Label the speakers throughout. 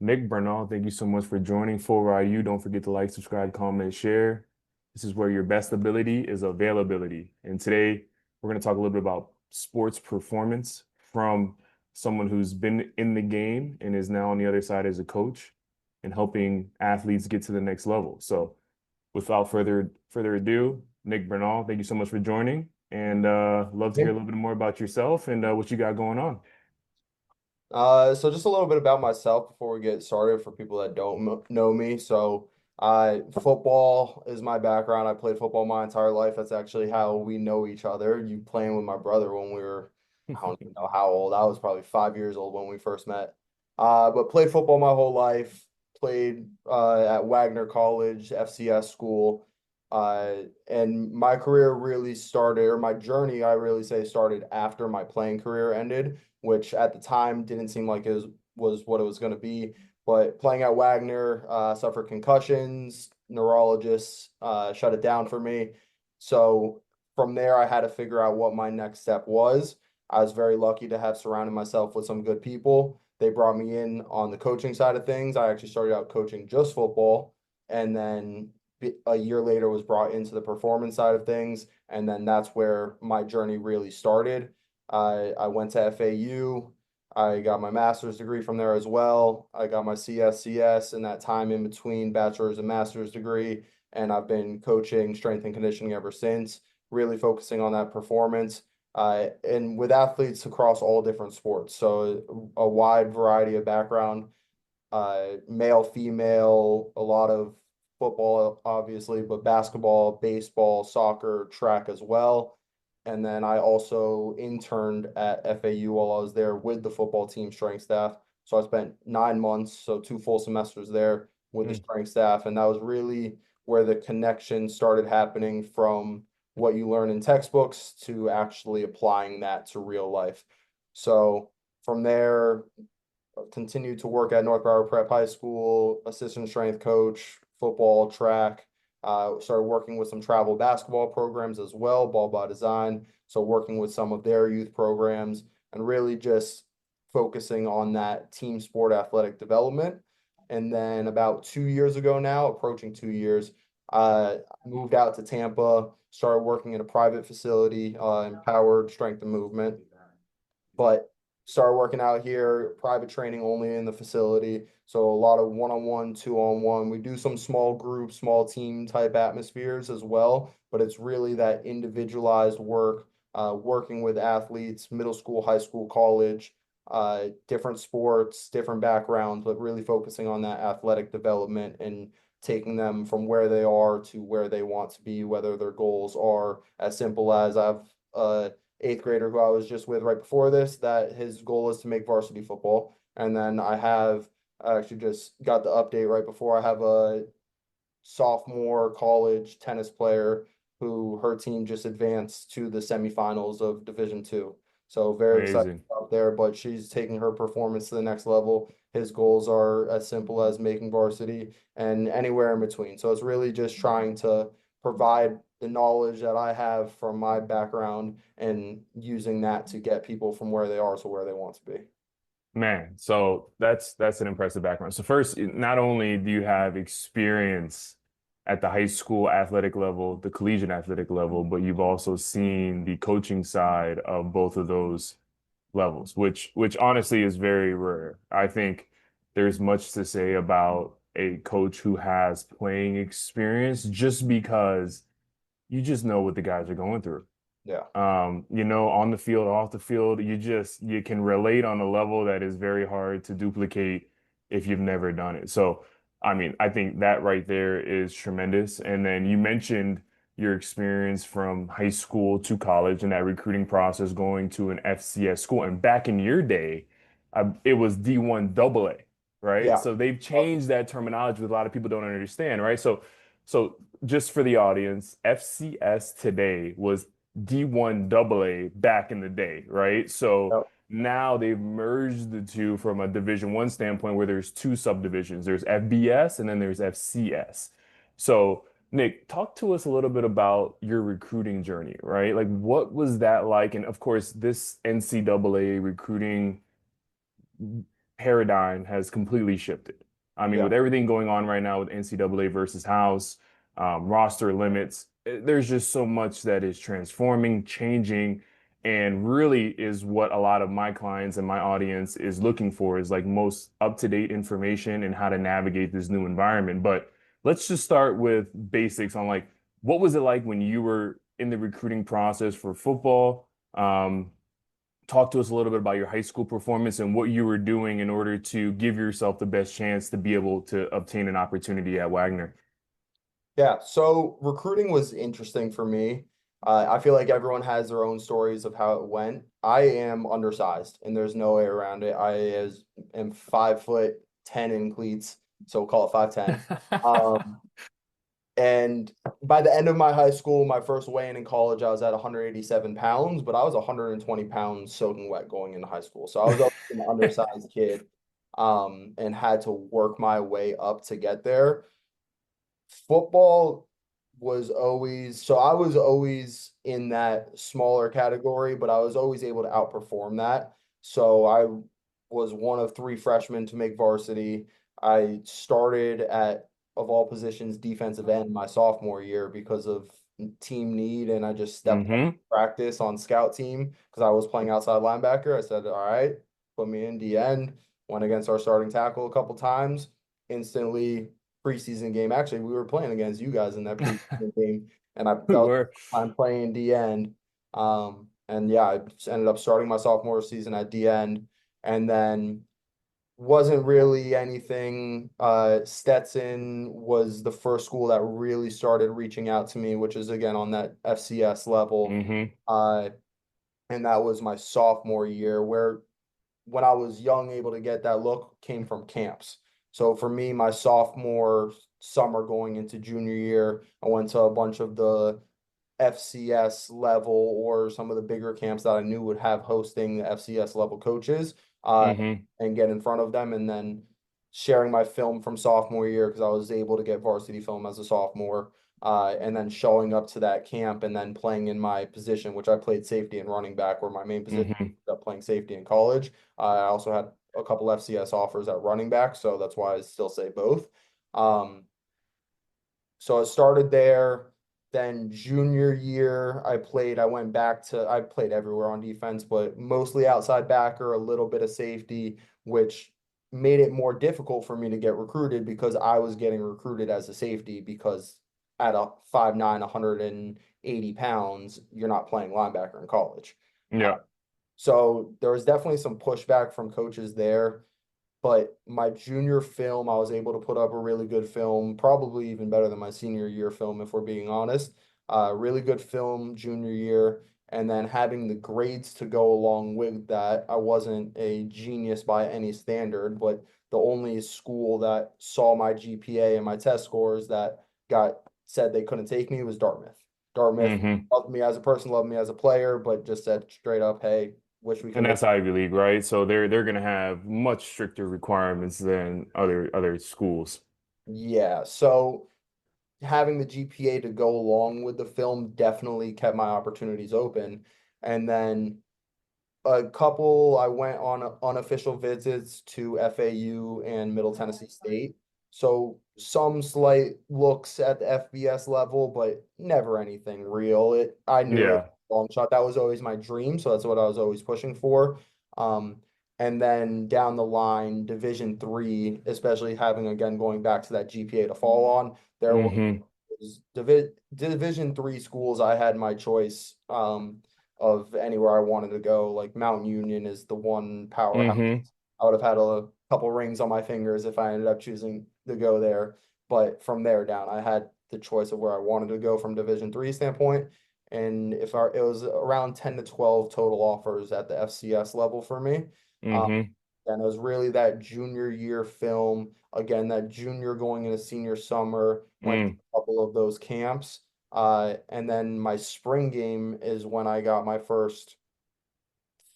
Speaker 1: Nick Bernal, thank you so much for joining For IU. Don't forget to like, subscribe, comment, share. This is where your best ability is availability. And today we're going to talk a little bit about sports performance from someone who's been in the game and is now on the other side as a coach and helping athletes get to the next level. So without further ado, Nick Bernal, thank you so much for joining. And love to hear a little bit more about yourself and what you got going on.
Speaker 2: So just a little bit about myself before we get started for people that don't know me. Football is my background. I played football my entire life. That's actually how we know each other. You playing with my brother when we were, I don't even know how old. I was probably 5 years old when we first met. But played football my whole life. Played at Wagner College, FCS school. And my career really started, or my journey, I really say, started after my playing career ended, which at the time didn't seem like was what it was going to be. But playing at Wagner, suffered concussions, neurologists shut it down for me. So from there, I had to figure out what my next step was. I was very lucky to have surrounded myself with some good people. They brought me in on the coaching side of things. I actually started out coaching just football, and then a year later was brought into the performance side of things. And then that's where my journey really started. I went to FAU. I got my master's degree from there as well. I got my CSCS in that time in between bachelor's and master's degree. And I've been coaching strength and conditioning ever since, really focusing on that performance. And with athletes across all different sports. So a wide variety of background, male, female, a lot of football, obviously, but basketball, baseball, soccer, track as well. And then I also interned at FAU while I was there with the football team strength staff. So I spent 9 months, so 2 full semesters there with the
Speaker 1: Mm.
Speaker 2: strength staff. And that was really where the connection started happening from what you learn in textbooks to actually applying that to real life. So from there, continued to work at North Broward Prep High School, assistant strength coach, football, track. Started working with some travel basketball programs as well, Ball by Design. So working with some of their youth programs and really just focusing on that team sport athletic development. And then about 2 years ago now, approaching 2 years, moved out to Tampa, started working in a private facility, empowered strength and movement, but started working out here, private training only in the facility. So a lot of one-on-one, two-on-one. We do some small group, small team type atmospheres as well, but it's really that individualized work, working with athletes, middle school, high school, college, different sports, different backgrounds, but really focusing on that athletic development and taking them from where they are to where they want to be, whether their goals are as simple as I've eighth grader who I was just with right before this, that his goal is to make varsity football. And then I actually just got the update right before. I have a sophomore college tennis player who her team just advanced to the semifinals of Division II. So very excited
Speaker 1: Amazing.
Speaker 2: out there, but she's taking her performance to the next level. His goals are as simple as making varsity and anywhere in between. So it's really just trying to provide the knowledge that I have from my background and using that to get people from where they are to where they want to be.
Speaker 1: Man, so that's an impressive background. So first, not only do you have experience at the high school athletic level, the collegiate athletic level, but you've also seen the coaching side of both of those levels, which honestly is very rare. I think there's much to say about a coach who has playing experience just because you just know what the guys are going through.
Speaker 2: Yeah.
Speaker 1: On the field, off the field, you can relate on a level that is very hard to duplicate if you've never done it. So, I mean, I think that right there is tremendous. And then you mentioned your experience from high school to college and that recruiting process going to an FCS school. And back in your day, it was D1 AA, right?
Speaker 2: Yeah.
Speaker 1: So they've changed that terminology that a lot of people don't understand, right? So just for the audience, FCS today was D1 AA back in the day, right? So
Speaker 2: Yep.
Speaker 1: now they've merged the two from a Division 1 standpoint where there's two subdivisions. There's FBS and then there's FCS. So Nick, talk to us a little bit about your recruiting journey, right? Like what was that like? And of course, this NCAA recruiting paradigm has completely shifted. I mean,
Speaker 2: Yeah.
Speaker 1: with everything going on right now with NCAA versus house, roster limits, there's just so much that is transforming, changing, and really is what a lot of my clients and my audience is looking for is like most up-to-date information and how to navigate this new environment. But let's just start with basics on like what was it like when you were in the recruiting process for football? Talk to us a little bit about your high school performance and what you were doing in order to give yourself the best chance to be able to obtain an opportunity at Wagner.
Speaker 2: Yeah, so recruiting was interesting for me. I feel like everyone has their own stories of how it went. I am undersized, and there's no way around it. Am 5'10" in cleats, so we'll call it 5'10". Um, and by the end of my high school, my first weigh-in in college, I was at 187 pounds, but I was 120 pounds soaking wet going into high school. So I was always an undersized kid, and had to work my way up to get there. Football was always, so I was always in that smaller category, but I was always able to outperform that. So I was one of three freshmen to make varsity. I started at, of all positions, defensive end my sophomore year because of team need, and I just stepped up
Speaker 1: Hmm.
Speaker 2: to practice on scout team because I was playing outside linebacker. I said, all right, put me in D end. Went against our starting tackle a couple times, instantly preseason game. Actually, we were playing against you guys in that preseason game, and
Speaker 1: We were.
Speaker 2: I'm playing D end. And yeah, I just ended up starting my sophomore season at D end, and then wasn't really anything. Stetson was the first school that really started reaching out to me, which is again on that FCS level.
Speaker 1: Hmm.
Speaker 2: Uh, and that was my sophomore year, where when I was young, able to get that look came from camps. So for me, my sophomore summer going into junior year, I went to a bunch of the FCS level or some of the bigger camps that I knew would have hosting the FCS level coaches, uh,
Speaker 1: Hmm.
Speaker 2: and get in front of them, and then sharing my film from sophomore year because I was able to get varsity film as a sophomore, and then showing up to that camp and then playing in my position, which I played safety and running back, were my main position.
Speaker 1: Hmm.
Speaker 2: Up playing safety in college. I also had a couple FCS offers at running back, so that's why I still say both. Um, so I started there. Then junior year, I went back to, I played everywhere on defense, but mostly outside backer, a little bit of safety, which made it more difficult for me to get recruited because I was getting recruited as a safety because at a 5'9", 180 pounds, you're not playing linebacker in college.
Speaker 1: Yeah.
Speaker 2: So there was definitely some pushback from coaches there. But my junior film, I was able to put up a really good film, probably even better than my senior year film, if we're being honest. Really good film junior year. And then having the grades to go along with that, I wasn't a genius by any standard, but the only school that saw my GPA and my test scores that got said they couldn't take me was Dartmouth. Dartmouth
Speaker 1: Hmm.
Speaker 2: loved me as a person, loved me as a player, but just said straight up, hey, wish we could
Speaker 1: And
Speaker 2: make.
Speaker 1: that's Ivy League, right? So they're gonna have much stricter requirements than other schools.
Speaker 2: Yeah, so having the GPA to go along with the film definitely kept my opportunities open. And then I went on unofficial visits to FAU and Middle Tennessee State. So some slight looks at the FBS level, but never anything real. I knew it
Speaker 1: Yeah.
Speaker 2: long shot. That was always my dream, so that's what I was always pushing for. Um, and then down the line, Division 3, especially having again going back to that GPA to fall on, there
Speaker 1: Hmm.
Speaker 2: was Division 3 schools. I had my choice. Of anywhere I wanted to go. Like Mount Union is the one powerhouse.
Speaker 1: Hmm.
Speaker 2: I would have had a couple rings on my fingers if I ended up choosing to go there. But from there down, I had the choice of where I wanted to go from Division 3 standpoint. And it was around 10 to 12 total offers at the FCS level for me. Um,
Speaker 1: Hmm.
Speaker 2: and it was really that junior year film. Again, that junior going into senior summer, went to
Speaker 1: Mm.
Speaker 2: a couple of those camps. And then my spring game is when I got my first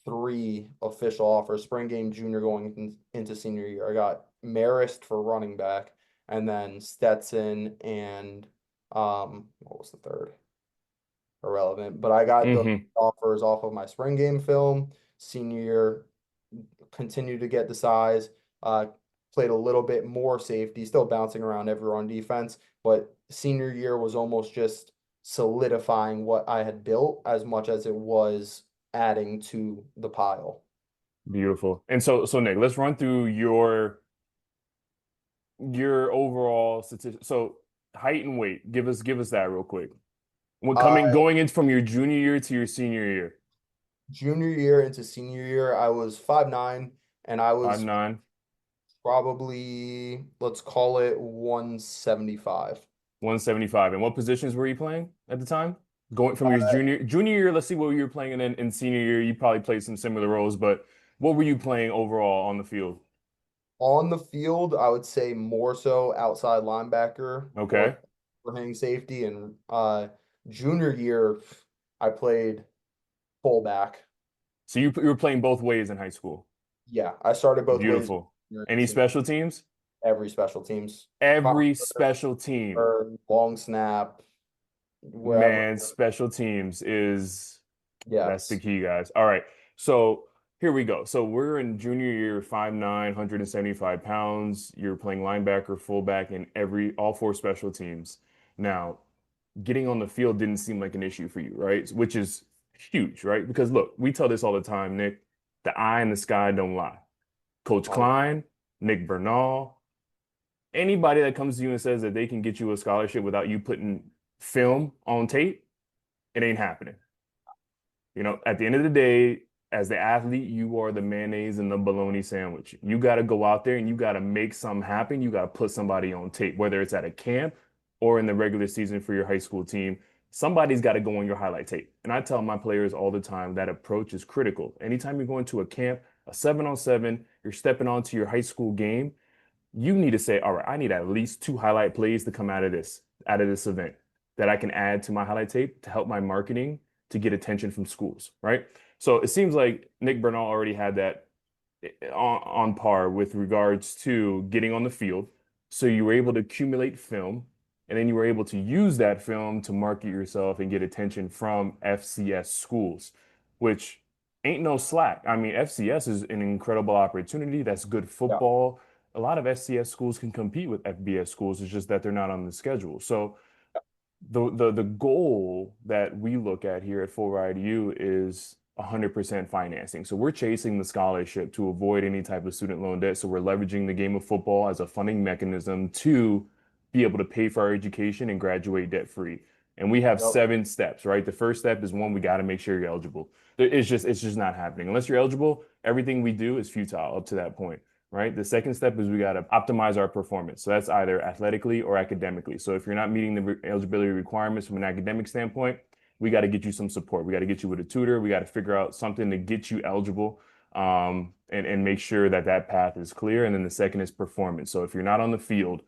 Speaker 2: three official offers. Spring game, junior going into senior year. I got Marist for running back, and then Stetson and what was the third? Irrelevant. But I got the
Speaker 1: Hmm.
Speaker 2: offers off of my spring game film. Senior year, continued to get the size, uh, played a little bit more safety, still bouncing around everywhere on defense, but senior year was almost just solidifying what I had built as much as it was adding to the pile.
Speaker 1: Beautiful. And so Nick, let's run through your overall statistics. So height and weight. Give us that real quick. When
Speaker 2: Uh,
Speaker 1: going in from your junior year to your senior year,
Speaker 2: Junior year into senior year, I was 5'9", and I
Speaker 1: five
Speaker 2: was
Speaker 1: nine,
Speaker 2: probably, let's call it 175.
Speaker 1: 175. And what positions were you playing at the time? Going from your
Speaker 2: Uh,
Speaker 1: junior year, let's see what you were playing, and then in senior year, you probably played some similar roles, but what were you playing overall on the field?
Speaker 2: on the field, I would say more so outside linebacker or
Speaker 1: Okay.
Speaker 2: overhang safety. And junior year, I played fullback.
Speaker 1: So you were playing both ways in high school.
Speaker 2: Yeah, I started both ways.
Speaker 1: Beautiful. Any special teams?
Speaker 2: Every special teams,
Speaker 1: Every
Speaker 2: punter,
Speaker 1: special team.
Speaker 2: or long snap, wherever.
Speaker 1: Man, special teams is that's the
Speaker 2: Yes.
Speaker 1: key, guys. All right. So here we go. So we're in junior year, 5'9", 175 pounds. You're playing linebacker, fullback, in all four special teams. Now, getting on the field didn't seem like an issue for you, right? Which is huge, right? Because look, we tell this all the time, Nick. The eye in the sky don't lie. Coach
Speaker 2: On
Speaker 1: Klein, Nick Bernal, anybody that comes to you and says that they can get you a scholarship without you putting film on tape, it ain't happening. At the end of the day, as the athlete, you are the mayonnaise and the bologna sandwich. You got to go out there and you got to make something happen. You got to put somebody on tape, whether it's at a camp or in the regular season for your high school team. Somebody's got to go on your highlight tape. And I tell my players all the time that approach is critical. Anytime you're going to a camp, a 7-on-7, you're stepping onto your high school game, you need to say, all right, I need at least 2 highlight plays to come out of this event that I can add to my highlight tape to help my marketing to get attention from schools, right? So it seems like Nick Bernal already had that on par with regards to getting on the field. So you were able to accumulate film, and then you were able to use that film to market yourself and get attention from FCS schools, which ain't no slack. I mean, FCS is an incredible opportunity. That's good
Speaker 2: yeah,
Speaker 1: football. A lot of FCS schools can compete with FBS schools. It's just that they're not on the schedule. So the goal that we look at here at Full Ride U is 100% financing. So we're chasing the scholarship to avoid any type of student loan debt. So we're leveraging the game of football as a funding mechanism to be able to pay for our education and graduate debt free. And we have
Speaker 2: yep,
Speaker 1: 7 steps, right? The first step is one, we got to make sure you're eligible. It's just not happening. Unless you're eligible, everything we do is futile up to that point, right? The second step is we got to optimize our performance. So that's either athletically or academically. So if you're not meeting the eligibility requirements from an academic standpoint, we got to get you some support. We got to get you with a tutor. We got to figure out something to get you eligible, and make sure that that path is clear. And then the second is performance. So if you're not on the field,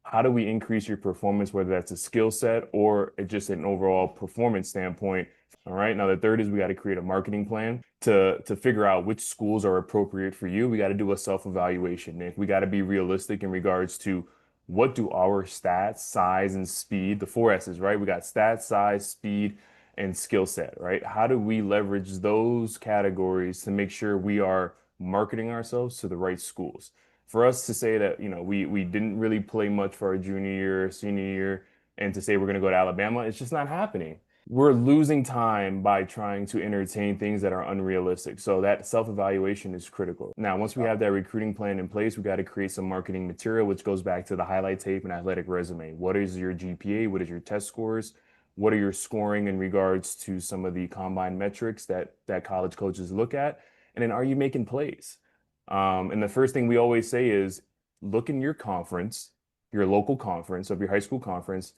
Speaker 1: how do we increase your performance, whether that's a skill set or just an overall performance standpoint? All right. Now the third is we got to create a marketing plan to figure out which schools are appropriate for you. We got to do a self-evaluation, Nick. We got to be realistic in regards to what do our stats, size, and speed, the 4 S's, right? We got stats, size, speed, and skill set, right? How do we leverage those categories to make sure we are marketing ourselves to the right schools? For us to say that, we didn't really play much for our junior year, senior year, and to say we're going to go to Alabama, it's just not happening. We're losing time by trying to entertain things that are unrealistic. So that self-evaluation is critical. Now, once we have that recruiting plan in place, we got to create some marketing material, which goes back to the highlight tape and athletic resume. What is your GPA? What is your test scores? What are your scoring in regards to some of the combine metrics that college coaches look at? And then are you making plays? And the first thing we always say is look in your conference, your local conference of your high school conference,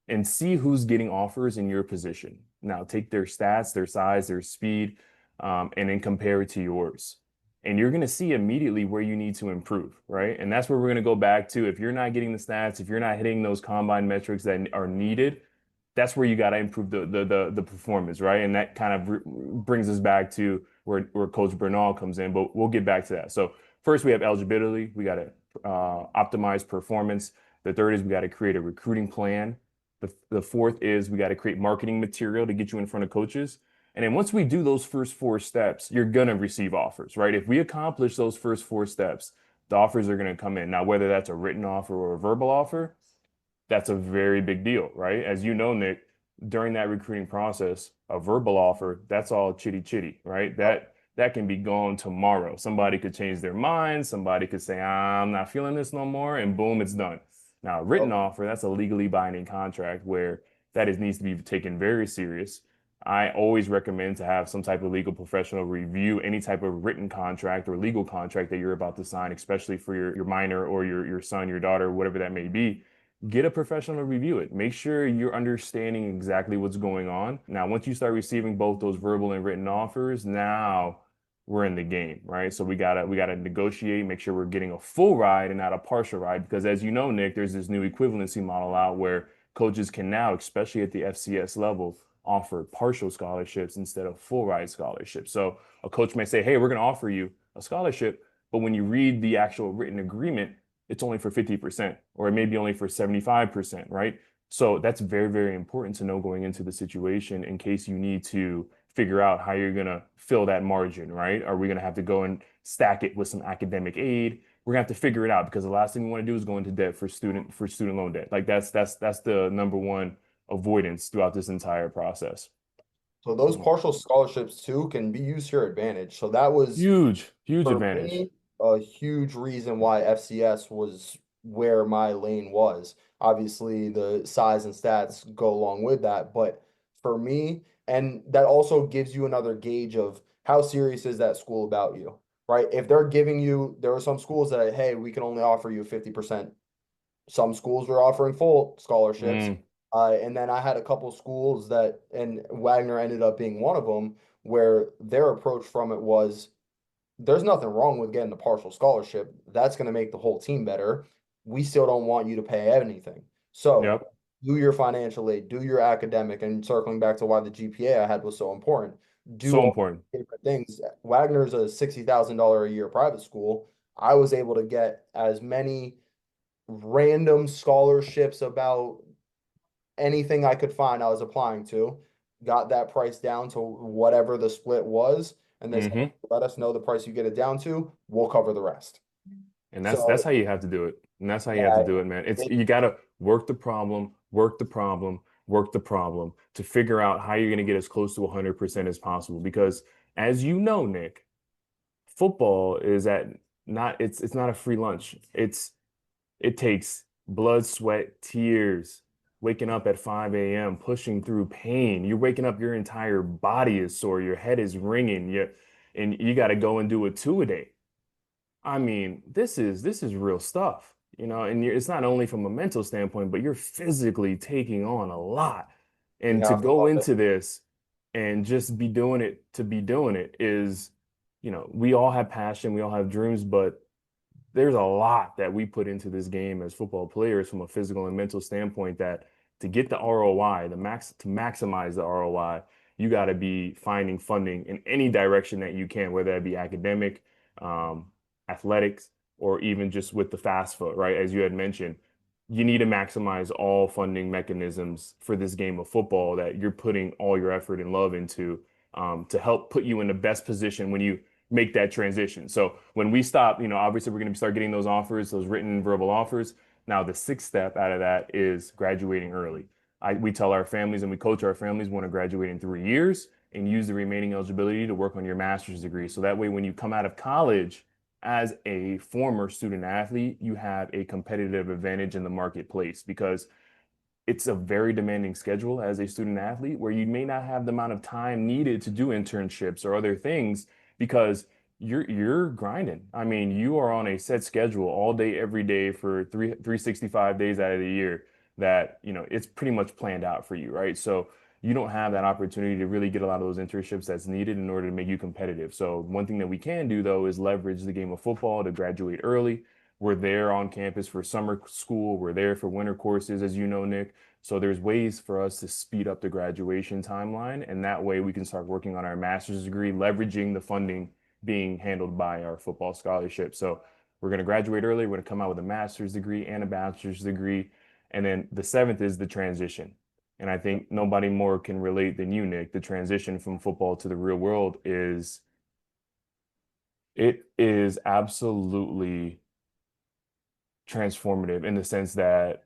Speaker 1: and see who's getting offers in your position. Now, take their stats, their size, their speed, and then compare it to yours. And you're going to see immediately where you need to improve, right? And that's where we're going to go back to. If you're not getting the stats, if you're not hitting those combine metrics that are needed, that's where you got to improve the performance, right? And that kind of brings us back to where Coach Bernal comes in, but we'll get back to that. So first, we have eligibility. We got to optimize performance. The third is we got to create a recruiting plan. The fourth is we got to create marketing material to get you in front of coaches. And then once we do those first four steps, you're going to receive offers, right? If we accomplish those first four steps, the offers are going to come in. Now, whether that's a written offer or a verbal offer, that's a very big deal, right? As you know, Nick, during that recruiting process, a verbal offer, that's all chitty chitty, right?
Speaker 2: Yep.
Speaker 1: That can be gone tomorrow. Somebody could change their mind. Somebody could say, I'm not feeling this no more, and boom, it's done. Now, a written
Speaker 2: Yep.
Speaker 1: offer, that's a legally binding contract where needs to be taken very serious. I always recommend to have some type of legal professional review any type of written contract or legal contract that you're about to sign, especially for your minor or your son, your daughter, whatever that may be. Get a professional to review it. Make sure you're understanding exactly what's going on. Now, once you start receiving both those verbal and written offers, now we're in the game, right? So we gotta negotiate, make sure we're getting a full ride and not a partial ride. Because as you know, Nick, there's this new equivalency model out where coaches can now, especially at the FCS level, offer partial scholarships instead of full ride scholarships. So a coach may say, hey, we're going to offer you a scholarship, but when you read the actual written agreement, it's only for 50%, or it may be only for 75%, right? So that's very, very important to know going into the situation in case you need to figure out how you're going to fill that margin, right? Are we going to have to go and stack it with some academic aid? We're going to have to figure it out because the last thing we want to do is go into debt for student loan debt. Like that's the number one avoidance throughout this entire process.
Speaker 2: So those
Speaker 1: Mhm.
Speaker 2: partial scholarships too can be used to your advantage. So that was
Speaker 1: Huge, huge
Speaker 2: for
Speaker 1: advantage.
Speaker 2: me a huge reason why FCS was where my lane was. Obviously, the size and stats go along with that, but for me, and that also gives you another gauge of how serious is that school about you, right? If they're giving you, there are some schools that, hey, we can only offer you 50%. Some schools were offering full scholarships.
Speaker 1: Mm,
Speaker 2: And then I had a couple schools that, and Wagner ended up being one of them, where their approach from it was there's nothing wrong with getting a partial scholarship. That's going to make the whole team better. We still don't want you to pay anything. So
Speaker 1: yep,
Speaker 2: do your financial aid, do your academic, and circling back to why the GPA I had was so important. Do
Speaker 1: so
Speaker 2: all
Speaker 1: important.
Speaker 2: the different things. Wagner's a $60,000 a year private school. I was able to get as many random scholarships about anything I could find I was applying to, got that price down to whatever the split was, and they said,
Speaker 1: Hmm.
Speaker 2: let us know the price you get it down to, we'll cover the rest.
Speaker 1: And
Speaker 2: So
Speaker 1: that's how you have to do it. And that's how you have to
Speaker 2: yeah,
Speaker 1: do it, man. It's
Speaker 2: it,
Speaker 1: you got to work the problem, work the problem, work the problem to figure out how you're going to get as close to 100% as possible. Because as you know, Nick, football is at not it's not a free lunch. It takes blood, sweat, tears, waking up at 5 a.m., pushing through pain. You're waking up, your entire body is sore, your head is ringing, and you got to go and do a two a day. I mean, this is real stuff, and it's not only from a mental standpoint, but you're physically taking on a lot. And to
Speaker 2: yeah,
Speaker 1: go into this and just be doing it to be doing it is, we all have passion, we all have dreams, but there's a lot that we put into this game as football players from a physical and mental standpoint that to get the ROI, to maximize the ROI, you got to be finding funding in any direction that you can, whether that be academic, um, athletics, or even just with the fast foot, right? As you had mentioned, you need to maximize all funding mechanisms for this game of football that you're putting all your effort and love into to help put you in the best position when you make that transition. So when we stop, obviously we're going to start getting those offers, those written verbal offers. Now the sixth step out of that is graduating early. We tell our families and we coach our families want to graduate in 3 years and use the remaining eligibility to work on your master's degree. So that way, when you come out of college as a former student athlete, you have a competitive advantage in the marketplace because it's a very demanding schedule as a student athlete where you may not have the amount of time needed to do internships or other things because you're grinding. I mean, you are on a set schedule all day, every day for 365 days out of the year that, it's pretty much planned out for you, right? So you don't have that opportunity to really get a lot of those internships that's needed in order to make you competitive. So one thing that we can do though is leverage the game of football to graduate early. We're there on campus for summer school. We're there for winter courses, as you know, Nick. So there's ways for us to speed up the graduation timeline, and that way we can start working on our master's degree, leveraging the funding being handled by our football scholarship. So we're going to graduate early. We're going to come out with a master's degree and a bachelor's degree. And then the seventh is the transition. And I think nobody more can relate than you, Nick. The transition from football to the real world it is absolutely transformative in the sense that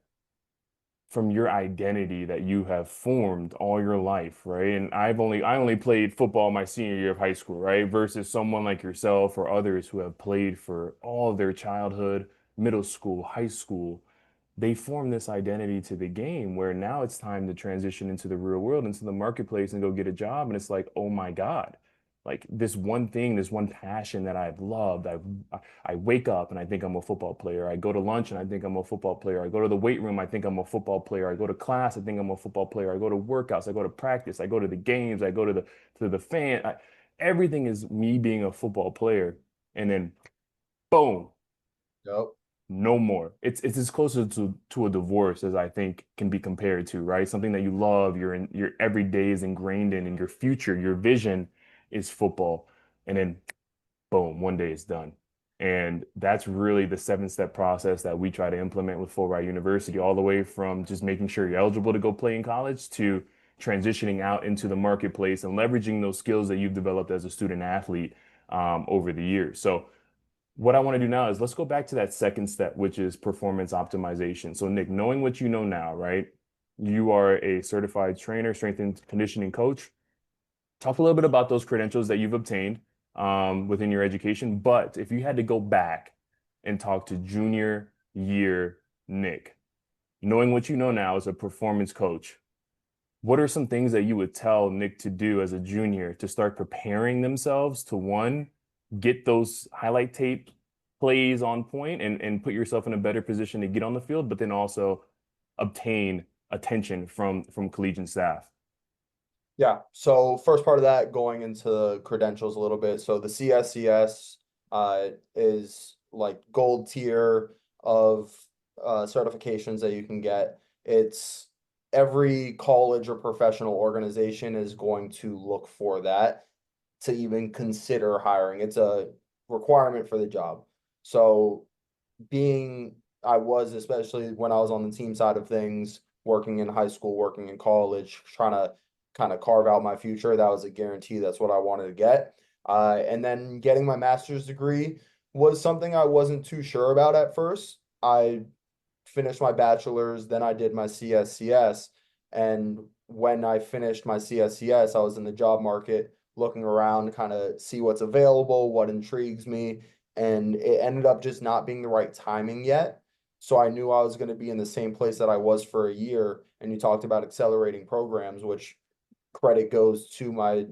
Speaker 1: from your identity that you have formed all your life, right? And I only played football my senior year of high school, right? Versus someone like yourself or others who have played for all of their childhood, middle school, high school. They form this identity to the game where now it's time to transition into the real world, into the marketplace and go get a job. And it's like, oh my God, like this one thing, this one passion that I've loved. I wake up and I think I'm a football player. I go to lunch and I think I'm a football player. I go to the weight room, I think I'm a football player. I go to class, I think I'm a football player. I go to workouts, I go to practice, I go to the games, I go to the fan. Everything is me being a football player. And then boom,
Speaker 2: Yep.
Speaker 1: no more. It's as closer to a divorce as I think can be compared to, right? Something that you love, your every day is ingrained in, and your future, your vision is football. And then boom, one day it's done. And that's really the 7-step process that we try to implement with Full Ride University, all the way from just making sure you're eligible to go play in college to transitioning out into the marketplace and leveraging those skills that you've developed as a student athlete over the years. So what I want to do now is let's go back to that second step, which is performance optimization. So, Nick, knowing what you know now, right? You are a certified trainer, strength and conditioning coach. Talk a little bit about those credentials that you've obtained within your education. But if you had to go back and talk to junior year Nick, knowing what you know now as a performance coach, what are some things that you would tell Nick to do as a junior to start preparing themselves to one, get those highlight tape plays on point and put yourself in a better position to get on the field, but then also obtain attention from collegiate staff?
Speaker 2: Yeah. So first part of that, going into credentials a little bit. So the CSCS is like gold tier of certifications that you can get. It's every college or professional organization is going to look for that to even consider hiring. It's a requirement for the job. So being I was, especially when I was on the team side of things, working in high school, working in college, trying to kind of carve out my future. That was a guarantee. That's what I wanted to get. And then getting my master's degree was something I wasn't too sure about at first. I finished my bachelor's, then I did my CSCS. And when I finished my CSCS, I was in the job market looking around, kind of see what's available, what intrigues me. And it ended up just not being the right timing yet. So I knew I was going to be in the same place that I was for a year. And you talked about accelerating programs, which credit goes to my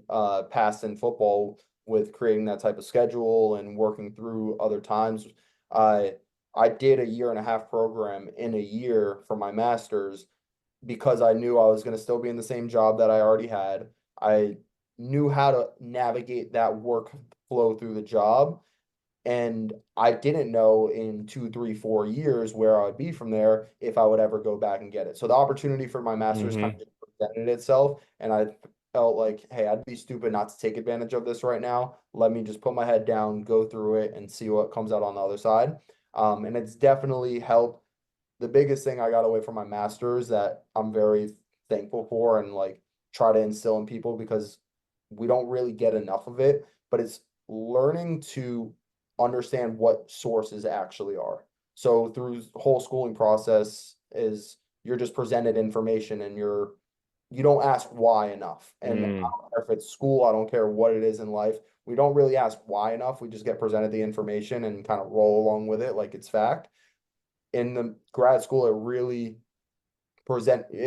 Speaker 2: past in football with creating that type of schedule and working through other times. I I did a year and a half program in a year for my master's because I knew I was going to still be in the same job that I already had. I knew how to navigate that work flow through the job. And I didn't know in 2, 3, 4 years where I would be from there if I would ever go back and get it. So the opportunity for my master's kind
Speaker 1: Mm-hmm.
Speaker 2: of just presented itself. And I felt like, hey, I'd be stupid not to take advantage of this right now. Let me just put my head down, go through it, and see what comes out on the other side. And it's definitely helped. The biggest thing I got away from my master's that I'm very thankful for and like try to instill in people because we don't really get enough of it, but it's learning to understand what sources actually are. So through the whole schooling process is you're just presented information and you don't ask why enough. And I
Speaker 1: Mm.
Speaker 2: don't care if it's school, I don't care what it is in life. We don't really ask why enough. We just get presented the information and kind of roll along with it like it's fact. In the grad school, it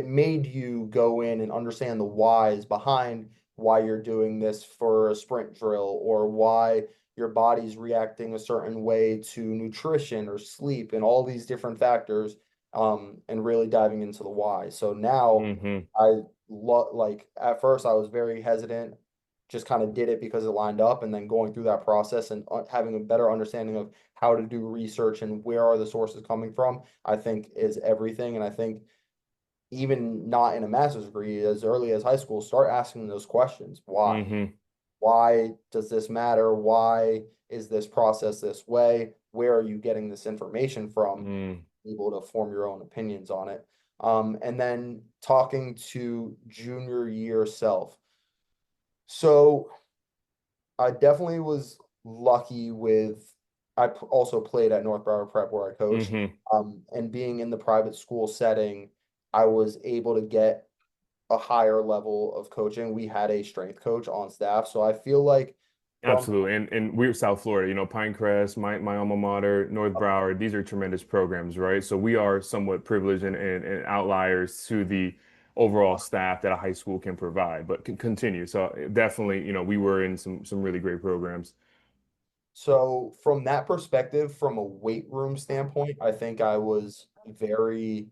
Speaker 2: made you go in and understand the whys behind why you're doing this for a sprint drill or why your body's reacting a certain way to nutrition or sleep and all these different factors, and really diving into the why. So now
Speaker 1: Mm-hmm.
Speaker 2: I like at first I was very hesitant, just kind of did it because it lined up, and then going through that process and having a better understanding of how to do research and where are the sources coming from, I think is everything. And I think even not in a master's degree, as early as high school, start asking those questions. Why?
Speaker 1: Mm-hmm.
Speaker 2: Why does this matter? Why is this process this way? Where are you getting this information from?
Speaker 1: Mm.
Speaker 2: Able to form your own opinions on it. And then talking to junior year self. So I definitely was lucky with, also played at North Broward Prep where I coached.
Speaker 1: Mm-hmm.
Speaker 2: And being in the private school setting, I was able to get a higher level of coaching. We had a strength coach on staff. So I feel like from
Speaker 1: Absolutely. And we're South Florida, Pinecrest, my alma mater, North Broward, these are tremendous programs, right? So we are somewhat privileged and outliers to the overall staff that a high school can provide, but can continue. So definitely, we were in some really great programs.
Speaker 2: so from that perspective, from a weight room standpoint, I think I was very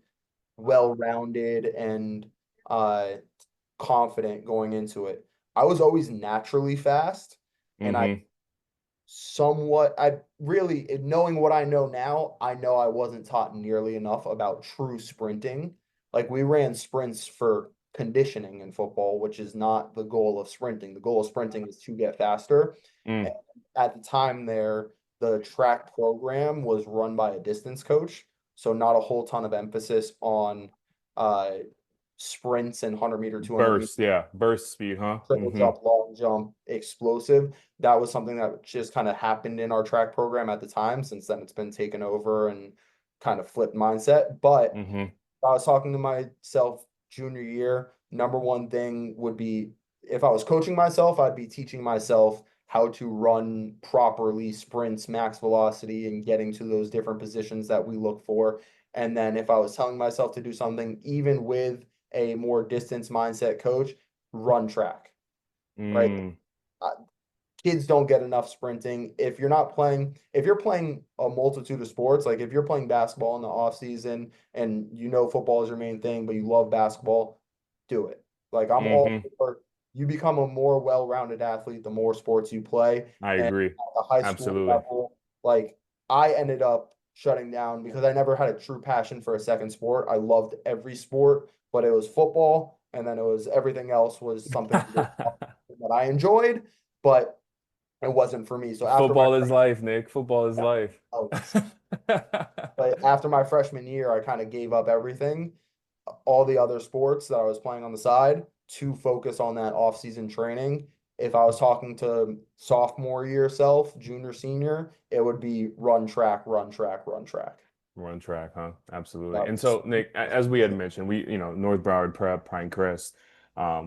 Speaker 2: well-rounded and uh confident going into it. I was always naturally fast, and I
Speaker 1: Mm-hmm.
Speaker 2: somewhat, I really, knowing what I know now, I know I wasn't taught nearly enough about true sprinting. Like we ran sprints for conditioning in football, which is not the goal of sprinting. The goal of sprinting is to get faster. And
Speaker 1: Mm.
Speaker 2: at the time there, the track program was run by a distance coach, so not a whole ton of emphasis on uh sprints and 100 meter, 200 meter
Speaker 1: Burst, yeah. Burst speed, huh?
Speaker 2: triple
Speaker 1: Mm-hmm.
Speaker 2: jump, long jump, explosive. That was something that just kind of happened in our track program at the time. Since then, it's been taken over and kind of flipped mindset. But
Speaker 1: Mm-hmm.
Speaker 2: I was talking to myself junior year. Number one thing would be if I was coaching myself, I'd be teaching myself how to run properly sprints, max velocity, and getting to those different positions that we look for. And then if I was telling myself to do something, even with a more distance mindset coach, run track, right?
Speaker 1: Mm.
Speaker 2: Uh, Kids don't get enough sprinting. If you're not playing, if you're playing a multitude of sports, like if you're playing basketball in the off season and football is your main thing, but you love basketball, do it. Like I'm all
Speaker 1: Mm-hmm.
Speaker 2: for you become a more well-rounded athlete the more sports you play.
Speaker 1: I
Speaker 2: And
Speaker 1: agree.
Speaker 2: at the high school
Speaker 1: Absolutely.
Speaker 2: level, like I ended up shutting down because I never had a true passion for a second sport. I loved every sport, but it was football, and then it was everything else was something that I enjoyed, but it wasn't for me. So after my
Speaker 1: Football is life, Nick. Football is life.
Speaker 2: always, but after my freshman year, I kind of gave up everything, all the other sports that I was playing on the side to focus on that off-season training. If I was talking to sophomore year self, junior, senior, it would be run track, run track, run track.
Speaker 1: We're on track, huh? Absolutely.
Speaker 2: That
Speaker 1: And
Speaker 2: was
Speaker 1: so, Nick, as we had mentioned, North Broward Prep, Pinecrest,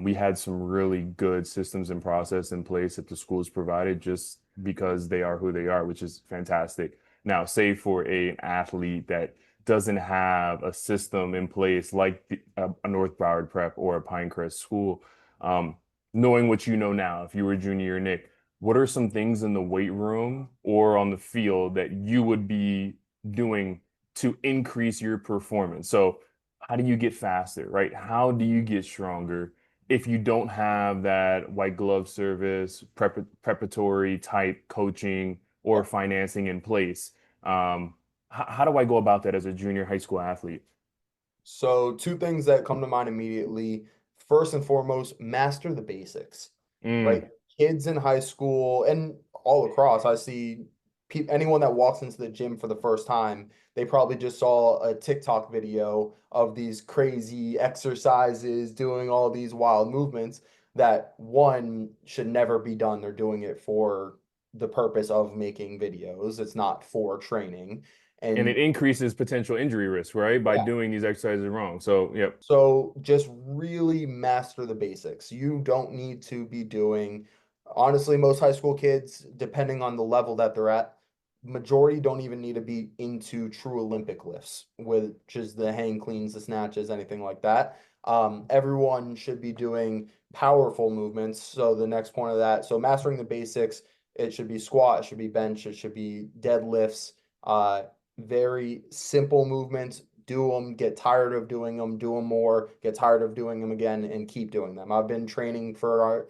Speaker 1: we had some really good systems and process in place that the schools provided just because they are who they are, which is fantastic. Now, say for an athlete that doesn't have a system in place like a North Broward Prep or a Pinecrest school, um, knowing what you know now, if you were junior Nick, what are some things in the weight room or on the field that you would be doing to increase your performance? So, how do you get faster, right? How do you get stronger if you don't have that white glove service, preparatory type coaching or financing in place? How do I go about that as a junior high school athlete?
Speaker 2: So, two things that come to mind immediately. First and foremost, master the basics, right?
Speaker 1: Mm,
Speaker 2: Kids in high school and all across, I see anyone that walks into the gym for the first time, they probably just saw a TikTok video of these crazy exercises, doing all these wild movements that one should never be done. They're doing it for the purpose of making videos. It's not for training.
Speaker 1: and
Speaker 2: And
Speaker 1: it increases potential injury risk, right? By
Speaker 2: yeah,
Speaker 1: doing these exercises wrong. So, yep.
Speaker 2: so just really master the basics. You don't need to be doing, honestly, most high school kids, depending on the level that they're at, majority don't even need to be into true Olympic lifts, which is the hang cleans, the snatches, anything like that. Everyone should be doing powerful movements. So the next point of that, so mastering the basics, it should be squat, it should be bench, it should be deadlifts, uh, very simple movements, do them, get tired of doing them, do them more, get tired of doing them again, and keep doing them. I've been training for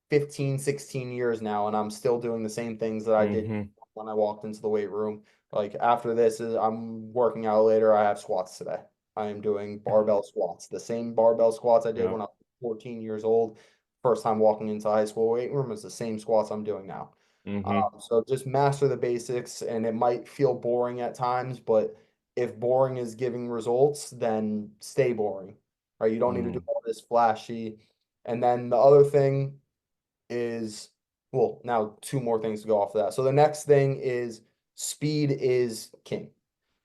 Speaker 2: 15, 16 years now, and I'm still doing the same things that I did
Speaker 1: Hmm.
Speaker 2: when I walked into the weight room. Like after this is I'm working out later, I have squats today. I am doing barbell squats, the same barbell squats I did when
Speaker 1: Yep.
Speaker 2: I was 14 years old. First time walking into high school weight room is the same squats I'm doing now.
Speaker 1: Hmm.
Speaker 2: So just master the basics, and it might feel boring at times, but if boring is giving results, then stay boring, right? You don't need to do
Speaker 1: Mm,
Speaker 2: all this flashy. And then the other thing is, well, now two more things to go off of that. So the next thing is speed is king,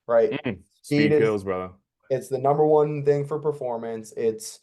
Speaker 2: right? Speed
Speaker 1: speed
Speaker 2: is
Speaker 1: kills, brother.
Speaker 2: it's the number one thing for performance. It's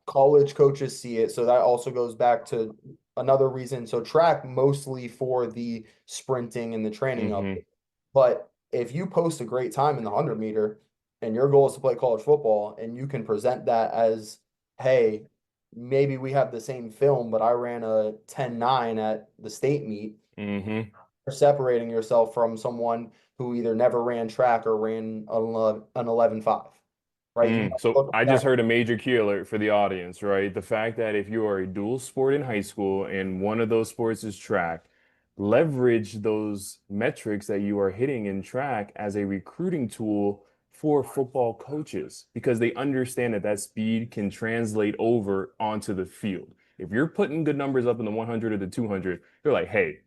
Speaker 2: college coaches see it. So that also goes back to another reason. So track mostly for the sprinting and the training of
Speaker 1: Mm-hmm.
Speaker 2: it. But if you post a great time in the 100 meter and your goal is to play college football and you can present that as, hey, maybe we have the same film, but I ran a 10.9 at the state meet,
Speaker 1: Mm-hmm.
Speaker 2: you're separating yourself from someone who either never ran track or ran an 11.5, right? You might
Speaker 1: So
Speaker 2: look
Speaker 1: I just
Speaker 2: at
Speaker 1: heard a major key alert for the audience, right? The fact that if you are a dual sport in high school and one of those sports is track, leverage those metrics that you are hitting in track as a recruiting tool for football coaches because they understand that that speed can translate over onto the field. If you're putting good numbers up in the 100 or the 200, they're like, "Hey,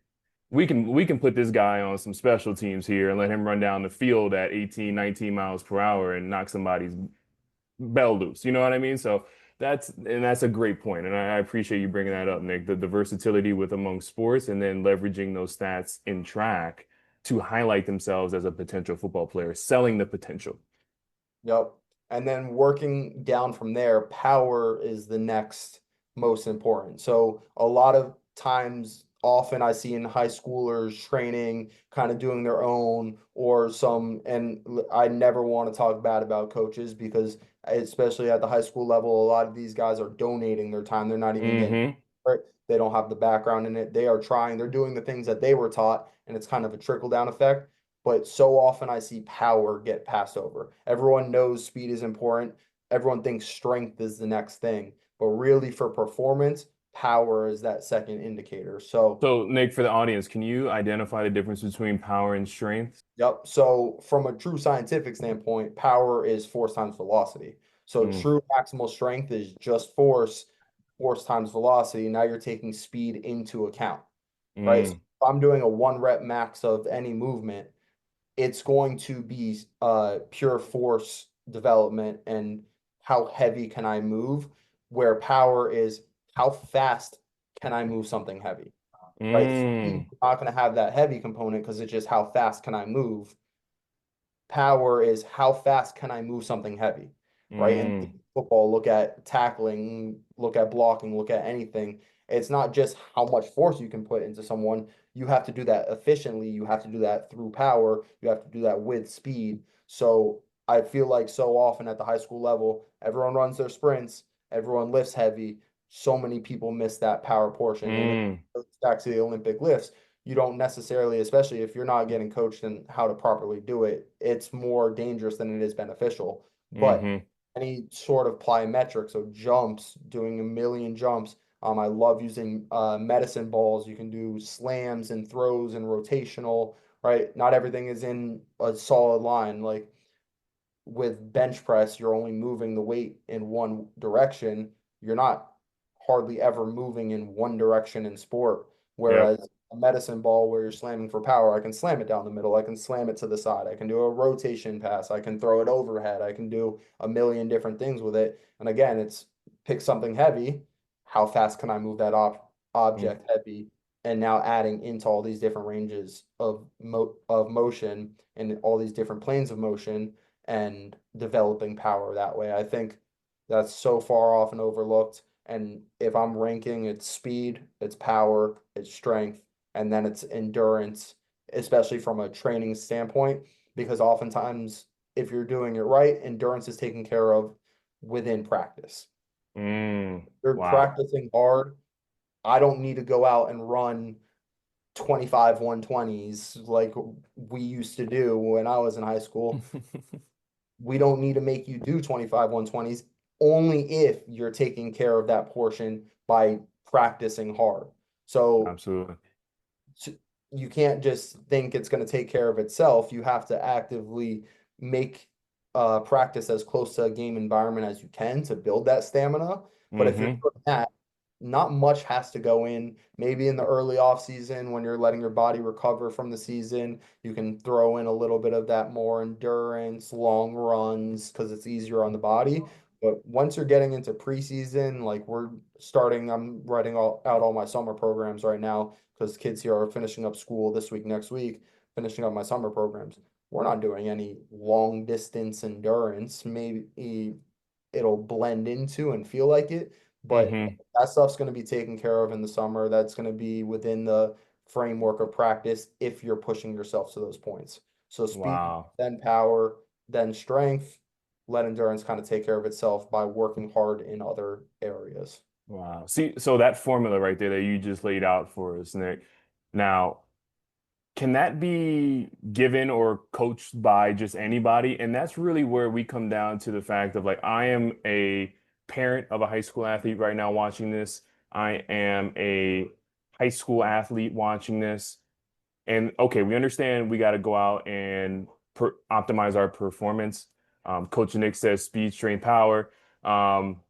Speaker 1: we can put this guy on some special teams here and let him run down the field at 18, 19 miles per hour and knock somebody's bell loose. You know what I mean? So that's a great point, and I appreciate you bringing that up, Nick. The versatility with among sports, and then leveraging those stats in track to highlight themselves as a potential football player, selling the potential.
Speaker 2: Yep. And then working down from there, power is the next most important. So a lot of times, often I see in high schoolers training, kind of doing their own or some, and I never want to talk bad about coaches because especially at the high school level, a lot of these guys are donating their time. They're not even getting,
Speaker 1: Mm-hmm.
Speaker 2: right? They don't have the background in it. They are trying, they're doing the things that they were taught, and it's kind of a trickle down effect. But so often I see power get passed over. Everyone knows speed is important. Everyone thinks strength is the next thing. But really, for performance, power is that second indicator. So,
Speaker 1: So, Nick, for the audience, can you identify the difference between power and strength?
Speaker 2: yep. So, from a true scientific standpoint, power is force times velocity. So,
Speaker 1: Mm,
Speaker 2: true maximal strength is just force, force times velocity. Now you're taking speed into account, right? So
Speaker 1: mm,
Speaker 2: if I'm doing a 1 rep max of any movement, it's going to be pure force development and how heavy can I move, where power is how fast can I move something heavy, right? Speed
Speaker 1: mm,
Speaker 2: is not going to have that heavy component because it's just how fast can I move. Power is how fast can I move something heavy, right? And
Speaker 1: mm,
Speaker 2: football, look at tackling, look at blocking, look at anything. It's not just how much force you can put into someone. You have to do that efficiently. You have to do that through power. You have to do that with speed. So I feel like so often at the high school level, everyone runs their sprints, everyone lifts heavy. So many people miss that power portion. And it
Speaker 1: mm,
Speaker 2: goes back to the Olympic lifts, you don't necessarily, especially if you're not getting coached in how to properly do it, it's more dangerous than it is beneficial. But
Speaker 1: mm-hmm.
Speaker 2: any sort of plyometric, so jumps, doing a million jumps. I love using medicine balls. You can do slams and throws and rotational, right? Not everything is in a solid line. Like with bench press, you're only moving the weight in one direction. You're not hardly ever moving in one direction in sport.
Speaker 1: Yep.
Speaker 2: Whereas a medicine ball where you're slamming for power, I can slam it down the middle. I can slam it to the side. I can do a rotation pass. I can throw it overhead. I can do a million different things with it. And again, it's pick something heavy. How fast can I move that
Speaker 1: Mm,
Speaker 2: object heavy? And now adding into all these different ranges of motion and all these different planes of motion and developing power that way. I think that's so far off and overlooked. And if I'm ranking, it's speed, it's power, it's strength, and then it's endurance, especially from a training standpoint, because oftentimes, if you're doing it right, endurance is taken care of within practice. You're
Speaker 1: wow.
Speaker 2: practicing hard. I don't need to go out and run 25 120s like we used to do when I was in high school. We don't need to make you do 25 120s only if you're taking care of that portion by practicing hard. So
Speaker 1: Absolutely.
Speaker 2: you can't just think it's going to take care of itself. You have to actively make practice as close to a game environment as you can to build that stamina. But if you're
Speaker 1: Mm-hmm.
Speaker 2: doing that not much has to go in. Maybe in the early off season when you're letting your body recover from the season, you can throw in a little bit of that more endurance, long runs, because it's easier on the body. But once you're getting into preseason, like I'm writing out all my summer programs right now because kids here are finishing up school this week, next week, finishing up my summer programs. We're not doing any long distance endurance. Maybe it'll blend into and feel like it, but
Speaker 1: Mm-hmm.
Speaker 2: that stuff's going to be taken care of in the summer. That's going to be within the framework of practice if you're pushing yourself to those points. So speed,
Speaker 1: Wow.
Speaker 2: then power, then strength. Let endurance kind of take care of itself by working hard in other areas.
Speaker 1: Wow. See, so that formula right there that you just laid out for us, Nick. Now, can that be given or coached by just anybody? And that's really where we come down to the fact of like, I am a parent of a high school athlete right now watching this. I am a high school athlete watching this. And okay, we understand we got to go out and optimize our performance. Coach Nick says speed, strength, power. Um,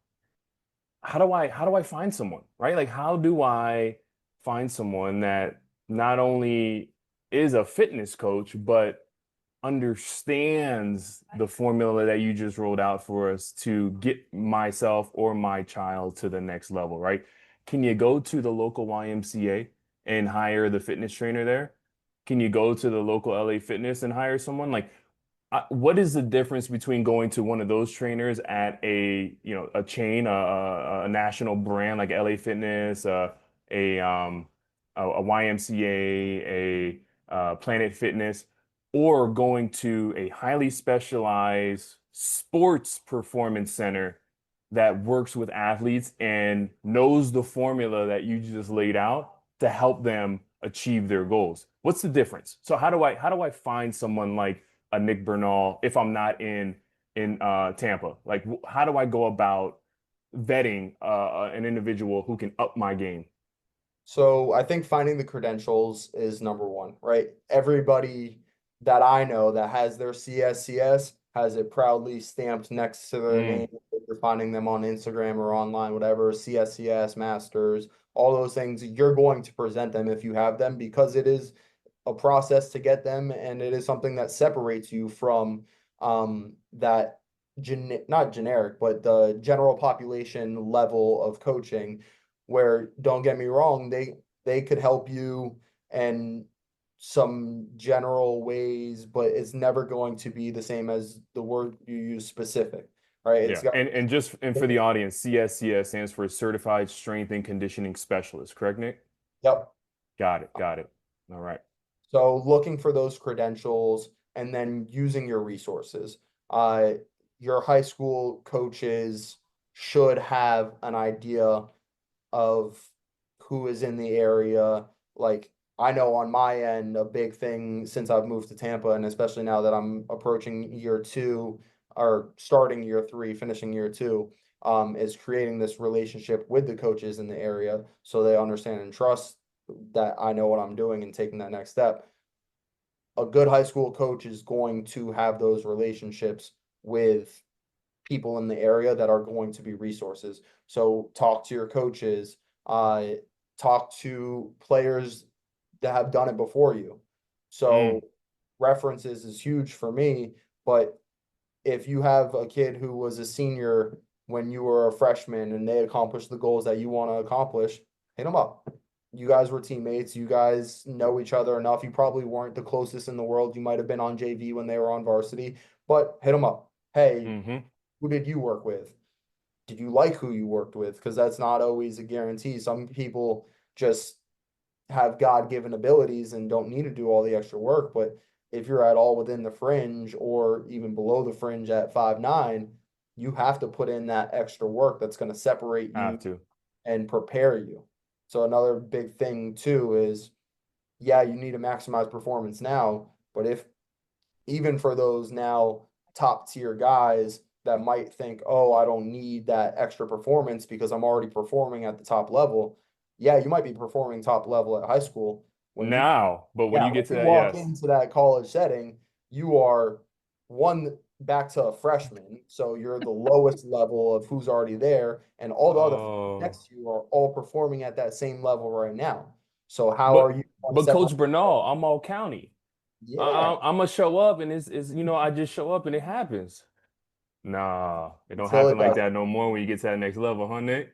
Speaker 1: how do I find someone, right? Like how do I find someone that not only is a fitness coach, but understands the formula that you just rolled out for us to get myself or my child to the next level, right? Can you go to the local YMCA and hire the fitness trainer there? Can you go to the local LA Fitness and hire someone? Like, what is the difference between going to one of those trainers at a chain, a national brand like LA Fitness, a YMCA, Planet Fitness, or going to a highly specialized sports performance center that works with athletes and knows the formula that you just laid out to help them achieve their goals? What's the difference? So how do I find someone like a Nick Bernal if I'm not in Tampa? Like, how do I go about vetting an individual who can up my game?
Speaker 2: So I think finding the credentials is number one, right? Everybody that I know that has their CSCS has it proudly stamped next to their
Speaker 1: Mm,
Speaker 2: name. If you're finding them on Instagram or online, whatever, CSCS, Masters, all those things, you're going to present them if you have them because it is a process to get them, and it is something that separates you from that not generic, but the general population level of coaching. Where don't get me wrong, they could help you in some general ways, but it's never going to be the same as the word you use specific, right? It's
Speaker 1: yeah,
Speaker 2: got
Speaker 1: and for the audience, CSCS stands for Certified Strength and Conditioning Specialist, correct, Nick?
Speaker 2: yep.
Speaker 1: Got it, got it. All right.
Speaker 2: So looking for those credentials and then using your resources. Uh, your high school coaches should have an idea of who is in the area. Like I know on my end, a big thing since I've moved to Tampa, and especially now that I'm approaching year two or starting year three, finishing year two, is creating this relationship with the coaches in the area so they understand and trust that I know what I'm doing and taking that next step. A good high school coach is going to have those relationships with people in the area that are going to be resources. So talk to your coaches, uh, talk to players that have done it before you. So
Speaker 1: Mm,
Speaker 2: references is huge for me, but if you have a kid who was a senior when you were a freshman and they accomplished the goals that you want to accomplish, hit them up. You guys were teammates. You guys know each other enough. You probably weren't the closest in the world. You might have been on JV when they were on varsity, but hit them up. Hey,
Speaker 1: mm-hmm.
Speaker 2: who did you work with? Did you like who you worked with? Because that's not always a guarantee. Some people just have God-given abilities and don't need to do all the extra work. But if you're at all within the fringe or even below the fringe at 5'9", you have to put in that extra work that's going to separate
Speaker 1: Have
Speaker 2: you
Speaker 1: to.
Speaker 2: and prepare you. So another big thing too is, yeah, you need to maximize performance now, but if even for those now top tier guys that might think, oh, I don't need that extra performance because I'm already performing at the top level. Yeah, you might be performing top level at high school. When you,
Speaker 1: Now, but when
Speaker 2: yeah,
Speaker 1: you
Speaker 2: when
Speaker 1: get to
Speaker 2: you
Speaker 1: that,
Speaker 2: walk
Speaker 1: yes.
Speaker 2: into that college setting, you are one. back to a freshman. So you're the lowest level of who's already there, and all the other
Speaker 1: Oh,
Speaker 2: next to you are all performing at that same level right now. So how are
Speaker 1: but
Speaker 2: you one
Speaker 1: but
Speaker 2: step
Speaker 1: Coach
Speaker 2: behind?
Speaker 1: Bernal, I'm all county.
Speaker 2: Yeah,
Speaker 1: I'm gonna show up and it's I just show up and it happens. Nah, it don't
Speaker 2: until
Speaker 1: happen
Speaker 2: it
Speaker 1: like
Speaker 2: doesn't.
Speaker 1: that no more when you get to that next level, huh, Nick?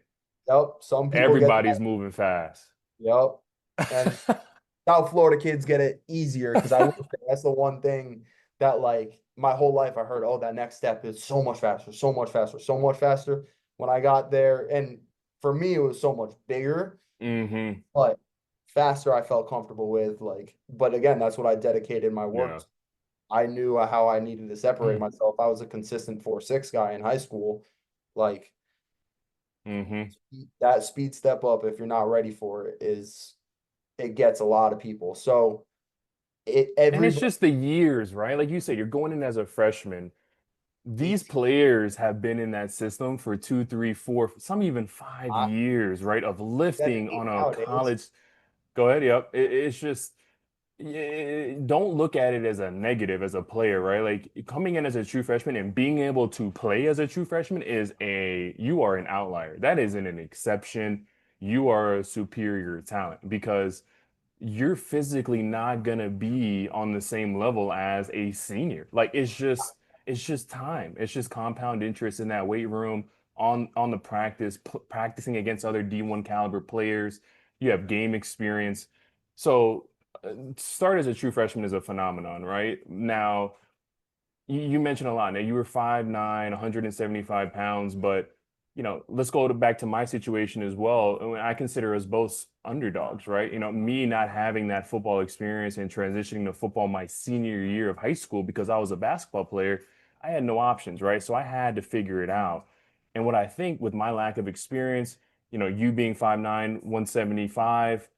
Speaker 2: Yep. Some people get that.
Speaker 1: Everybody's moving fast.
Speaker 2: Yep. And South Florida kids get it easier because I will say that's the one thing that like my whole life I heard, oh, that next step is so much faster, so much faster, so much faster. When I got there, and for me it was so much bigger,
Speaker 1: Hmm.
Speaker 2: but faster I felt comfortable with. Like, but again, that's what I dedicated my work
Speaker 1: Yeah.
Speaker 2: to. I knew how I needed to separate myself. I was a consistent 4.6 guy in high school. Like
Speaker 1: Hmm.
Speaker 2: that speed step up, if you're not ready for it, is it gets a lot of people. So it
Speaker 1: And it's
Speaker 2: everybody
Speaker 1: just the years, right? Like you said, you're going in as a freshman. These
Speaker 2: 18.
Speaker 1: players have been in that system for 2, 3, 4, some even 5 years, right? Of
Speaker 2: That
Speaker 1: lifting
Speaker 2: eight
Speaker 1: on a
Speaker 2: nowadays.
Speaker 1: college. Go ahead. Yep. It's just don't look at it as a negative as a player, right? Like coming in as a true freshman and being able to play as a true freshman you are an outlier. That isn't an exception. You are a superior talent because you're physically not gonna be on the same level as a senior. Like it's just time. It's just compound interest in that weight room on the practicing against other D1 caliber players. You have game experience. So start as a true freshman is a phenomenon, right? Now you mentioned a lot. Now you were 5'9", 175 pounds, but let's go back to my situation as well. And I consider us both underdogs, right? Me not having that football experience and transitioning to football my senior year of high school because I was a basketball player, I had no options, right? So I had to figure it out. And what I think with my lack of experience, you being 5'9", 175,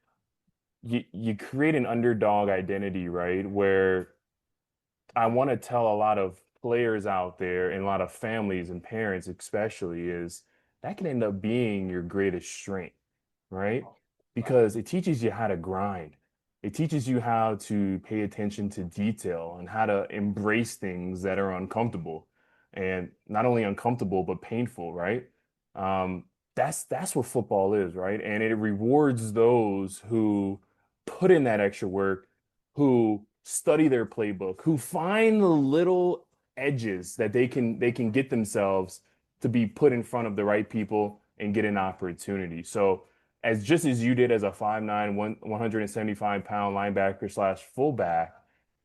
Speaker 1: you create an underdog identity, right? Where I want to tell a lot of players out there and a lot of families and parents especially is that can end up being your greatest strength, right? Because it teaches you how to grind. It teaches you how to pay attention to detail and how to embrace things that are uncomfortable and not only uncomfortable but painful, right? Um, that's what football is, right? And it rewards those who put in that extra work, who study their playbook, who find the little edges that they can get themselves to be put in front of the right people and get an opportunity. So as you did as a 5'9", 175-pound linebacker slash fullback,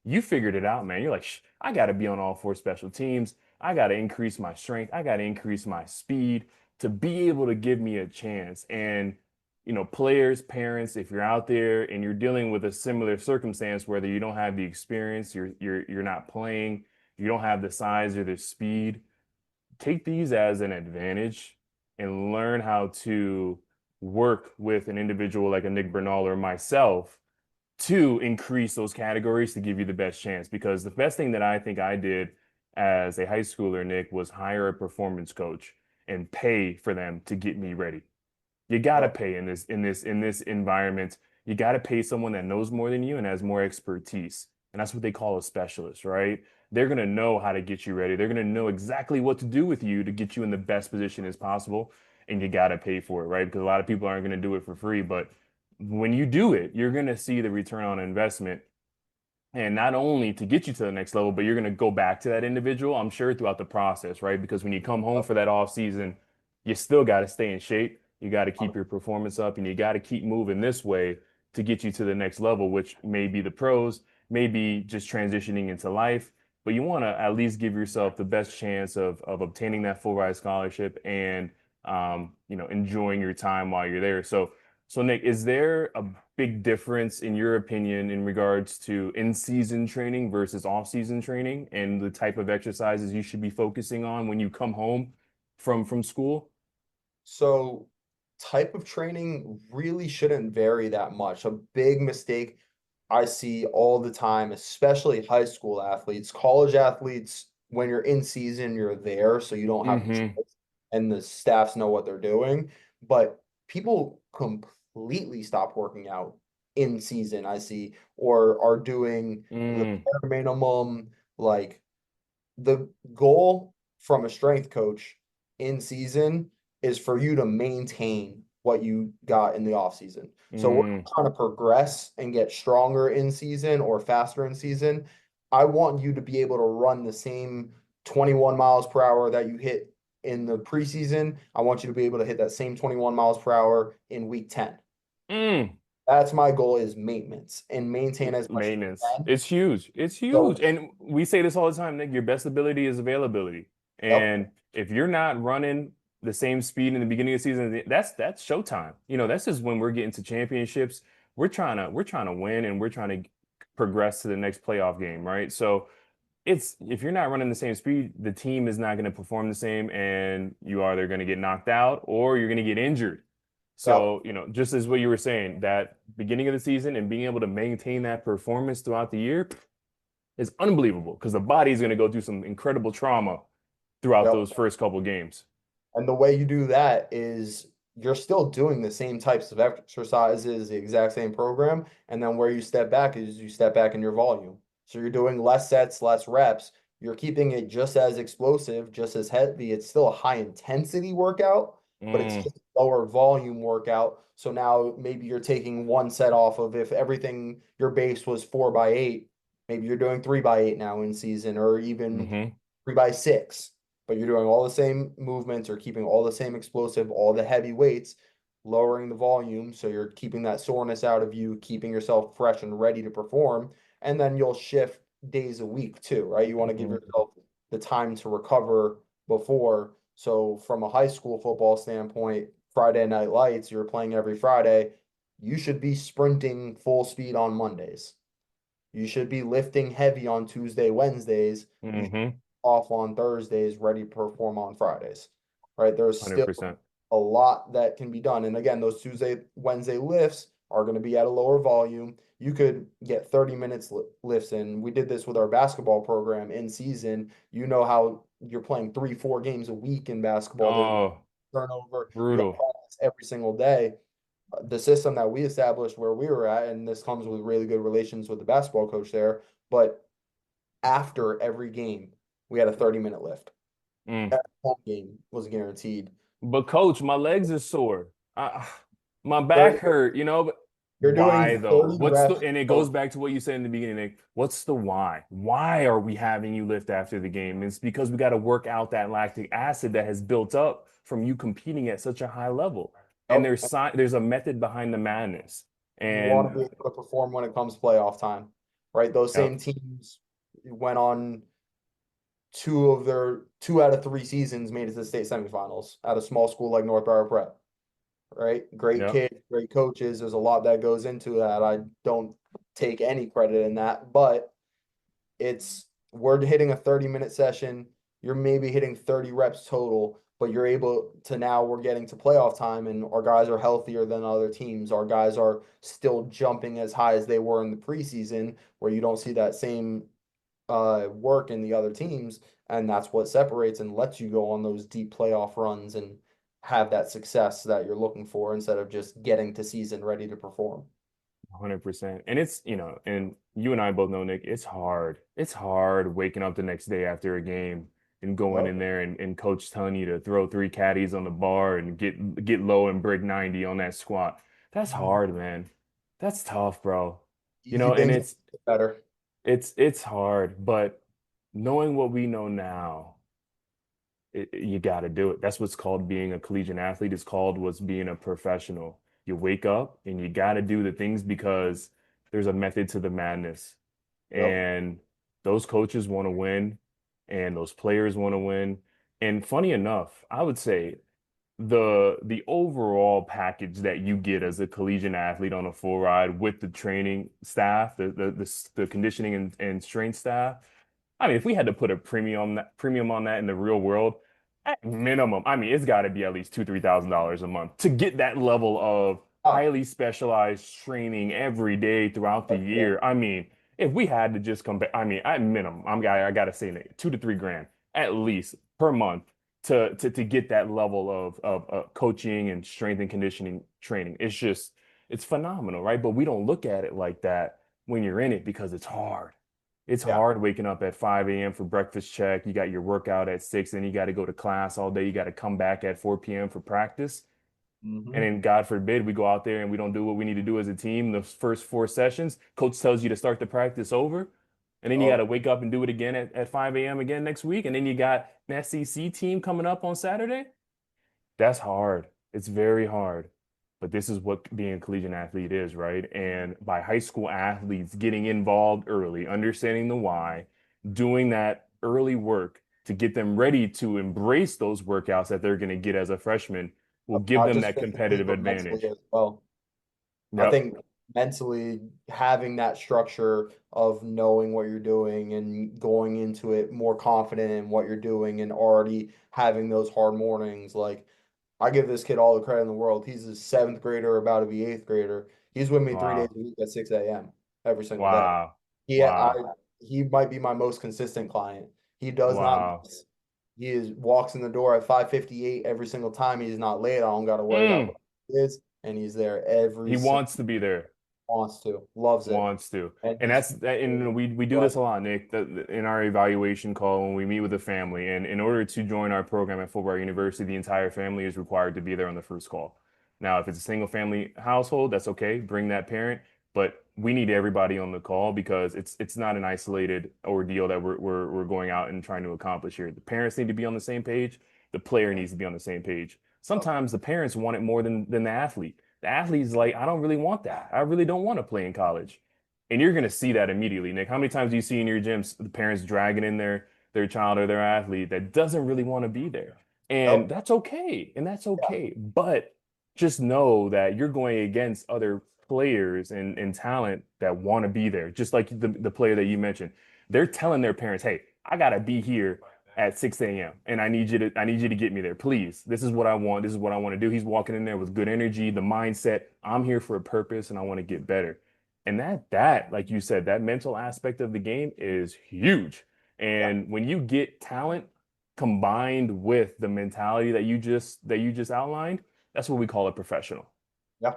Speaker 1: you figured it out, man. You're like, I got to be on all four special teams. I got to increase my strength. I got to increase my speed to be able to give me a chance. And players, parents, if you're out there and you're dealing with a similar circumstance, whether you don't have the experience, you're not playing, you don't have the size or the speed, take these as an advantage and learn how to work with an individual like a Nick Bernal or myself to increase those categories to give you the best chance. Because the best thing that I think I did as a high schooler, Nick, was hire a performance coach and pay for them to get me ready. You got to
Speaker 2: Yep.
Speaker 1: pay in this environment. You got to pay someone that knows more than you and has more expertise. And that's what they call a specialist, right? They're going to know how to get you ready. They're going to know exactly what to do with you to get you in the best position as possible. And you got to pay for it, right? Because a lot of people aren't going to do it for free. But when you do it, you're going to see the return on investment and not only to get you to the next level, but you're going to go back to that individual, I'm sure, throughout the process, right? Because when you come home
Speaker 2: Yep.
Speaker 1: for that off season, you still got to stay in shape. You got to keep
Speaker 2: Um,
Speaker 1: your performance up and you got to keep moving this way to get you to the next level, which may be the pros, maybe just transitioning into life. But you want to at least give yourself the best chance of obtaining that full ride scholarship and enjoying your time while you're there. So Nick, is there a big difference in your opinion in regards to in-season training versus off-season training and the type of exercises you should be focusing on when you come home from school?
Speaker 2: So type of training really shouldn't vary that much. A big mistake I see all the time, especially high school athletes, college athletes, when you're in season, you're there, so you don't have a
Speaker 1: Mm-hmm.
Speaker 2: choice, and the staffs know what they're doing. But people completely stop working out in season, I see, or are doing the
Speaker 1: Mm.
Speaker 2: bare minimum, like the goal from a strength coach in season is for you to maintain what you got in the off season. So we're
Speaker 1: Mm,
Speaker 2: not trying to progress and get stronger in season or faster in season. I want you to be able to run the same 21 miles per hour that you hit in the preseason. I want you to be able to hit that same 21 miles per hour in week 10.
Speaker 1: mm.
Speaker 2: That's my goal is maintenance and maintain as much as you
Speaker 1: Maintenance.
Speaker 2: can.
Speaker 1: It's huge. It's huge.
Speaker 2: So,
Speaker 1: And we say this all the time, Nick, your best ability is availability.
Speaker 2: yep,
Speaker 1: And if you're not running the same speed in the beginning of the season, that's showtime. That's just when we're getting to championships. We're trying to win and we're trying to progress to the next playoff game, right? So it's if you're not running the same speed, the team is not going to perform the same, and you are either going to get knocked out or you're going to get injured.
Speaker 2: yep.
Speaker 1: So, just as what you were saying, that beginning of the season and being able to maintain that performance throughout the year is unbelievable because the body is going to go through some incredible trauma throughout
Speaker 2: Yep.
Speaker 1: those first couple games.
Speaker 2: And the way you do that is you're still doing the same types of exercises, the exact same program. And then where you step back is you step back in your volume. So you're doing less sets, less reps. You're keeping it just as explosive, just as heavy. It's still a high intensity workout, but it's
Speaker 1: Mm,
Speaker 2: just a lower volume workout. So now maybe you're taking one set off of if everything your base was 4x8, maybe you're doing 3x8 now in season or even
Speaker 1: hmm
Speaker 2: 3x6, but you're doing all the same movements or keeping all the same explosive, all the heavy weights, lowering the volume. So you're keeping that soreness out of you, keeping yourself fresh and ready to perform. And then you'll shift days a week too, right? You want to give
Speaker 1: hmm
Speaker 2: yourself the time to recover before. So from a high school football standpoint, Friday night lights, you're playing every Friday. You should be sprinting full speed on Mondays. You should be lifting heavy on Tuesday, Wednesdays. You should
Speaker 1: hmm
Speaker 2: be off on Thursdays, ready to perform on Fridays. Right? There's still
Speaker 1: 100%.
Speaker 2: a lot that can be done. And again, those Tuesday, Wednesday lifts are going to be at a lower volume. You could get 30 minutes lifts in. We did this with our basketball program in season. You know how you're playing 3, 4 games a week in basketball. There's
Speaker 1: Oh,
Speaker 2: turnover. You got
Speaker 1: brutal.
Speaker 2: practice every single day. The system that we established where we were at, and this comes with really good relations with the basketball coach there, but after every game, we had a 30-minute lift.
Speaker 1: Mm.
Speaker 2: Every home game was guaranteed.
Speaker 1: But coach, my legs are sore. My back
Speaker 2: 30,
Speaker 1: hurt, but
Speaker 2: you're
Speaker 1: why
Speaker 2: doing
Speaker 1: though?
Speaker 2: 30
Speaker 1: What's the
Speaker 2: reps
Speaker 1: and it goes
Speaker 2: total.
Speaker 1: back to what you said in the beginning, Nick. What's the why? Why are we having you lift after the game? It's because we got to work out that lactic acid that has built up from you competing at such a high level. And
Speaker 2: Yep.
Speaker 1: there's a method behind the madness.
Speaker 2: You want
Speaker 1: And
Speaker 2: to be able to perform when it comes playoff time, right? Those
Speaker 1: yep,
Speaker 2: same teams went on 2 out of 3 seasons made it to the state semifinals at a small school like North Barrow Prep, right? Great
Speaker 1: yep,
Speaker 2: kids, great coaches. There's a lot that goes into that. I don't take any credit in that, but it's we're hitting a 30-minute session. You're maybe hitting 30 reps total, but you're able to now we're getting to playoff time and our guys are healthier than other teams. Our guys are still jumping as high as they were in the preseason, where you don't see that same work in the other teams. And that's what separates and lets you go on those deep playoff runs and have that success that you're looking for instead of just getting to season ready to perform.
Speaker 1: 100%. And and you and I both know, Nick, it's hard. It's hard waking up the next day after a game and going
Speaker 2: Yep.
Speaker 1: in there and coach telling you to throw three caddies on the bar and get low and break 90 on that squat. That's hard, man. That's tough, bro.
Speaker 2: Easy
Speaker 1: And
Speaker 2: things better.
Speaker 1: it's hard, but knowing what we know now, you got to do it. That's what's called being a collegiate athlete. It's called what's being a professional. You wake up and you got to do the things because there's a method to the madness.
Speaker 2: Yep.
Speaker 1: And those coaches want to win and those players want to win. And funny enough, I would say the overall package that you get as a collegiate athlete on a full ride with the training staff, the conditioning and strength staff, I mean, if we had to put a premium on that in the real world, at minimum, I mean, it's got to be at least $2,000, $3,000 a month to get that level of
Speaker 2: Ah,
Speaker 1: highly specialized training every day throughout the
Speaker 2: yeah.
Speaker 1: year. I mean, if we had to just compare, I mean, at minimum, I gotta say, Nate, 2 to 3 grand at least per month to get that level of coaching and strength and conditioning training. It's phenomenal, right? But we don't look at it like that when you're in it because it's hard. It's
Speaker 2: Yeah.
Speaker 1: hard waking up at 5 a.m. for breakfast check. You got your workout at 6, then you got to go to class all day. You got to come back at 4 p.m. for practice. And
Speaker 2: Hmm.
Speaker 1: then God forbid we go out there and we don't do what we need to do as a team. The first 4 sessions, coach tells you to start the practice over. And then you got to
Speaker 2: Oh,
Speaker 1: wake up and do it again at 5 a.m. again next week. And then you got an SEC team coming up on Saturday. That's hard. It's very hard. But this is what being a collegiate athlete is, right? And by high school athletes getting involved early, understanding the why, doing that early work to get them ready to embrace those workouts that they're going to get as a freshman will give
Speaker 2: not
Speaker 1: them
Speaker 2: just
Speaker 1: that
Speaker 2: physically,
Speaker 1: competitive
Speaker 2: but mentally
Speaker 1: advantage.
Speaker 2: as well. I
Speaker 1: Yep.
Speaker 2: think mentally having that structure of knowing what you're doing and going into it more confident in what you're doing and already having those hard mornings. Like, I give this kid all the credit in the world. He's a seventh grader, about to be eighth grader. He's with me 3 days
Speaker 1: Wow.
Speaker 2: a week at 6 a.m. every single day.
Speaker 1: Wow.
Speaker 2: He I
Speaker 1: Wow.
Speaker 2: he might be my most consistent client. He does not
Speaker 1: Wow.
Speaker 2: miss. He is walks in the door at 5:58 every single time. He's not late. I don't got to worry about
Speaker 1: Mm.
Speaker 2: what it is, and he's there every
Speaker 1: He
Speaker 2: single
Speaker 1: wants to be there.
Speaker 2: wants to, loves it,
Speaker 1: Wants to.
Speaker 2: and
Speaker 1: And
Speaker 2: he's
Speaker 1: and we do
Speaker 2: go
Speaker 1: this
Speaker 2: ahead.
Speaker 1: a lot, Nick, in our evaluation call when we meet with the family. And in order to join our program at Fulbright University, the entire family is required to be there on the first call. Now, if it's a single family household, that's okay. Bring that parent, but we need everybody on the call because it's not an isolated ordeal that we're going out and trying to accomplish here. The parents need to be on the same page. The player needs to be on the same page. Sometimes the parents want it more than the athlete. The athlete's like, I don't really want that. I really don't want to play in college. And you're going to see that immediately, Nick. How many times do you see in your gyms the parents dragging in their child or their athlete that doesn't really want to be there? And
Speaker 2: Nope.
Speaker 1: that's okay. And that's
Speaker 2: Yeah.
Speaker 1: okay. But just know that you're going against other players and talent that want to be there. Just like the player that you mentioned. They're telling their parents, hey, I gotta be here at 6 a.m. and I need you to get me there. Please. This is what I want. This is what I want to do. He's walking in there with good energy, the mindset. I'm here for a purpose and I want to get better. And that, like you said, that mental aspect of the game is huge.
Speaker 2: Yeah.
Speaker 1: And when you get talent combined with the mentality that you just outlined, that's what we call a professional.
Speaker 2: Yeah.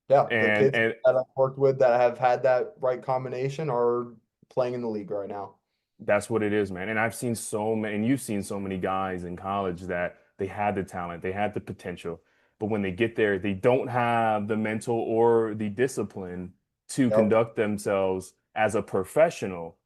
Speaker 2: Yeah. The
Speaker 1: And
Speaker 2: kids
Speaker 1: and
Speaker 2: that I've worked with that have had that right combination are playing in the league right now.
Speaker 1: that's what it is, man. And I've seen so many, and you've seen so many guys in college that they had the talent, they had the potential, but when they get there, they don't have the mental or the discipline to
Speaker 2: Yep.
Speaker 1: conduct themselves as a professional.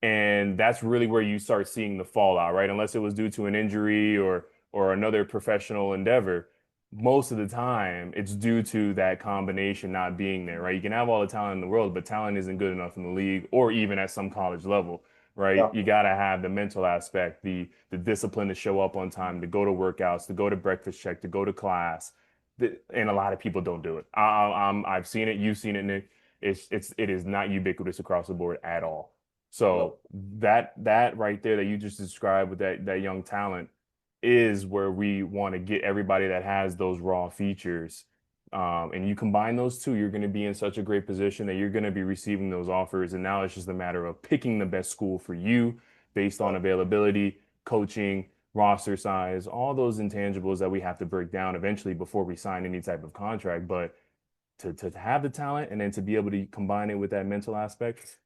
Speaker 1: And that's really where you start seeing the fallout, right? Unless it was due to an injury or another professional endeavor. Most of the time, it's due to that combination not being there, right? You can have all the talent in the world, but talent isn't good enough in the league or even at some college level, right?
Speaker 2: Yeah.
Speaker 1: You got to have the mental aspect, the discipline to show up on time, to go to workouts, to go to breakfast check, to go to class. And a lot of people don't do it. I've seen it, you've seen it, Nick. It is not ubiquitous across the board at all.
Speaker 2: Yep.
Speaker 1: So that right there that you just described with that young talent is where we want to get everybody that has those raw features. And you combine those two, you're going to be in such a great position that you're going to be receiving those offers. And now it's just a matter of picking the best school for you based on
Speaker 2: Yep.
Speaker 1: availability, coaching, roster size, all those intangibles that we have to break down eventually before we sign any type of contract. But to have the talent and then to be able to combine it with that mental aspect,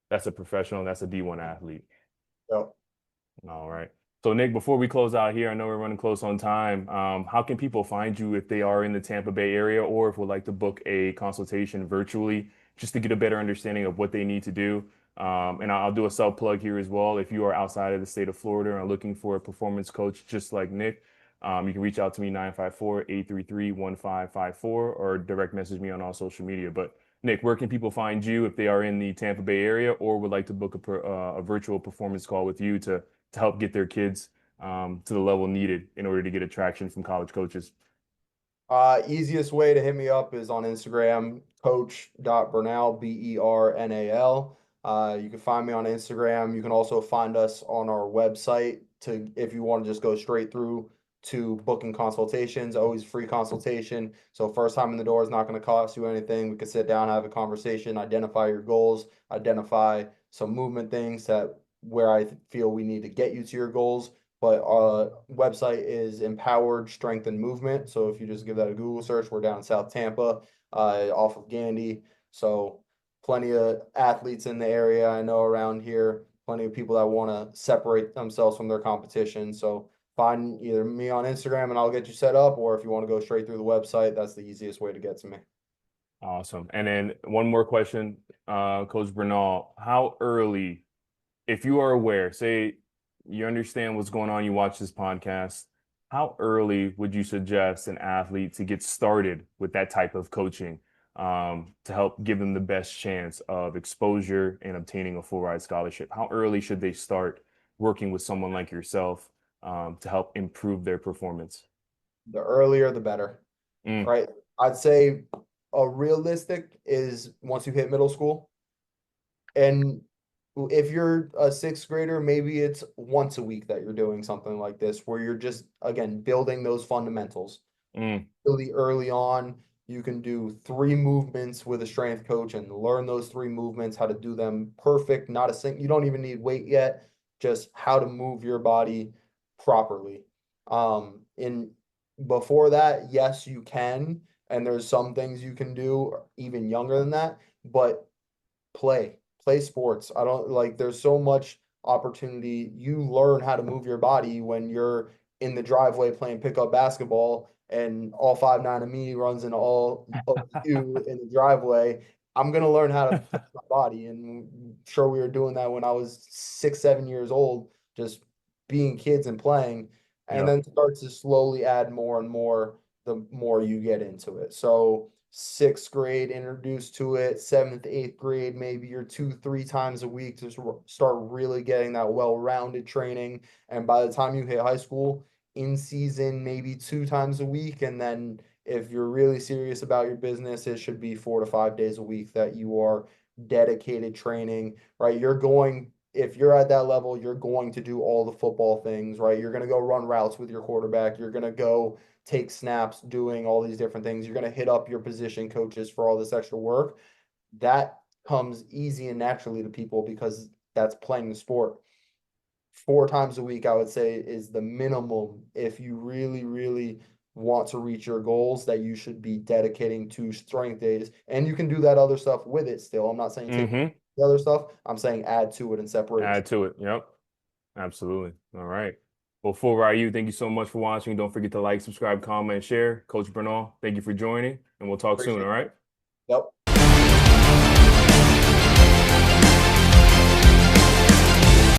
Speaker 1: that's a professional, that's a D1 athlete.
Speaker 2: Yep.
Speaker 1: All right. So Nick, before we close out here, I know we're running close on time. How can people find you if they are in the Tampa Bay area or if would like to book a consultation virtually just to get a better understanding of what they need to do? And I'll do a self plug here as well. If you are outside of the state of Florida and are looking for a performance coach just like Nick, you can reach out to me 954-833-1554 or direct message me on all social media. But Nick, where can people find you if they are in the Tampa Bay area or would like to book a virtual performance call with you to help get their kids to the level needed in order to get attraction from college coaches?
Speaker 2: Easiest way to hit me up is on Instagram, coach.bernal, Bernal. You can find me on Instagram. You can also find us on our website to if you want to just go straight through to booking consultations, always free consultation. So first time in the door is not going to cost you anything. We can sit down, have a conversation, identify your goals, identify some movement things that where I feel we need to get you to your goals, but our website is Empowered Strength and Movement. So if you just give that a Google search, we're down in South Tampa, off of Gandy. So plenty of athletes in the area I know around here, plenty of people that want to separate themselves from their competition. So find either me on Instagram and I'll get you set up, or if you want to go straight through the website, that's the easiest way to get to me.
Speaker 1: Awesome. And then one more question, Coach Bernal, how early, if you are aware, say you understand what's going on, you watch this podcast, how early would you suggest an athlete to get started with that type of coaching, to help give them the best chance of exposure and obtaining a full ride scholarship? How early should they start working with someone like yourself, to help improve their performance?
Speaker 2: The earlier, the better,
Speaker 1: Mm,
Speaker 2: right? I'd say a realistic is once you hit middle school. And if you're a sixth grader, maybe it's once a week that you're doing something like this, where you're just, again, building those fundamentals.
Speaker 1: mm,
Speaker 2: Really early on, you can do three movements with a strength coach and learn those three movements, how to do them perfect, not a you don't even need weight yet, just how to move your body properly. In before that, yes, you can, and there's some things you can do even younger than that, but play sports. I don't like there's so much opportunity. You learn how to move your body when you're in the driveway playing pickup basketball and all 5'9" of me runs into all of you in the driveway. I'm gonna learn how to flex my body. And sure we were doing that when I was 6, 7 years old, just being kids and playing, and
Speaker 1: yep.
Speaker 2: then start to slowly add more and more the more you get into it. So sixth grade introduced to it, seventh, eighth grade, maybe you're 2, 3 times a week to start really getting that well-rounded training. And by the time you hit high school, in season, maybe 2 times a week. And then if you're really serious about your business, it should be 4 to 5 days a week that you are dedicated training, right? If you're at that level, you're going to do all the football things, right? You're going to go run routes with your quarterback. You're going to go take snaps, doing all these different things. You're going to hit up your position coaches for all this extra work. That comes easy and naturally to people because that's playing the sport. 4 times a week, I would say, is the minimum if you really, really want to reach your goals that you should be dedicating to strength days. And you can do that other stuff with it still. I'm not saying take
Speaker 1: Mm-hmm.
Speaker 2: the other stuff. I'm saying add to it and separate.
Speaker 1: Add to it. Yep. Absolutely. All right. Well, for Ryu, thank you so much for watching. Don't forget to like, subscribe, comment, share. Coach Bernal, thank you for joining, and we'll talk soon.
Speaker 2: Appreciate
Speaker 1: All
Speaker 2: it.
Speaker 1: right.
Speaker 2: Yep.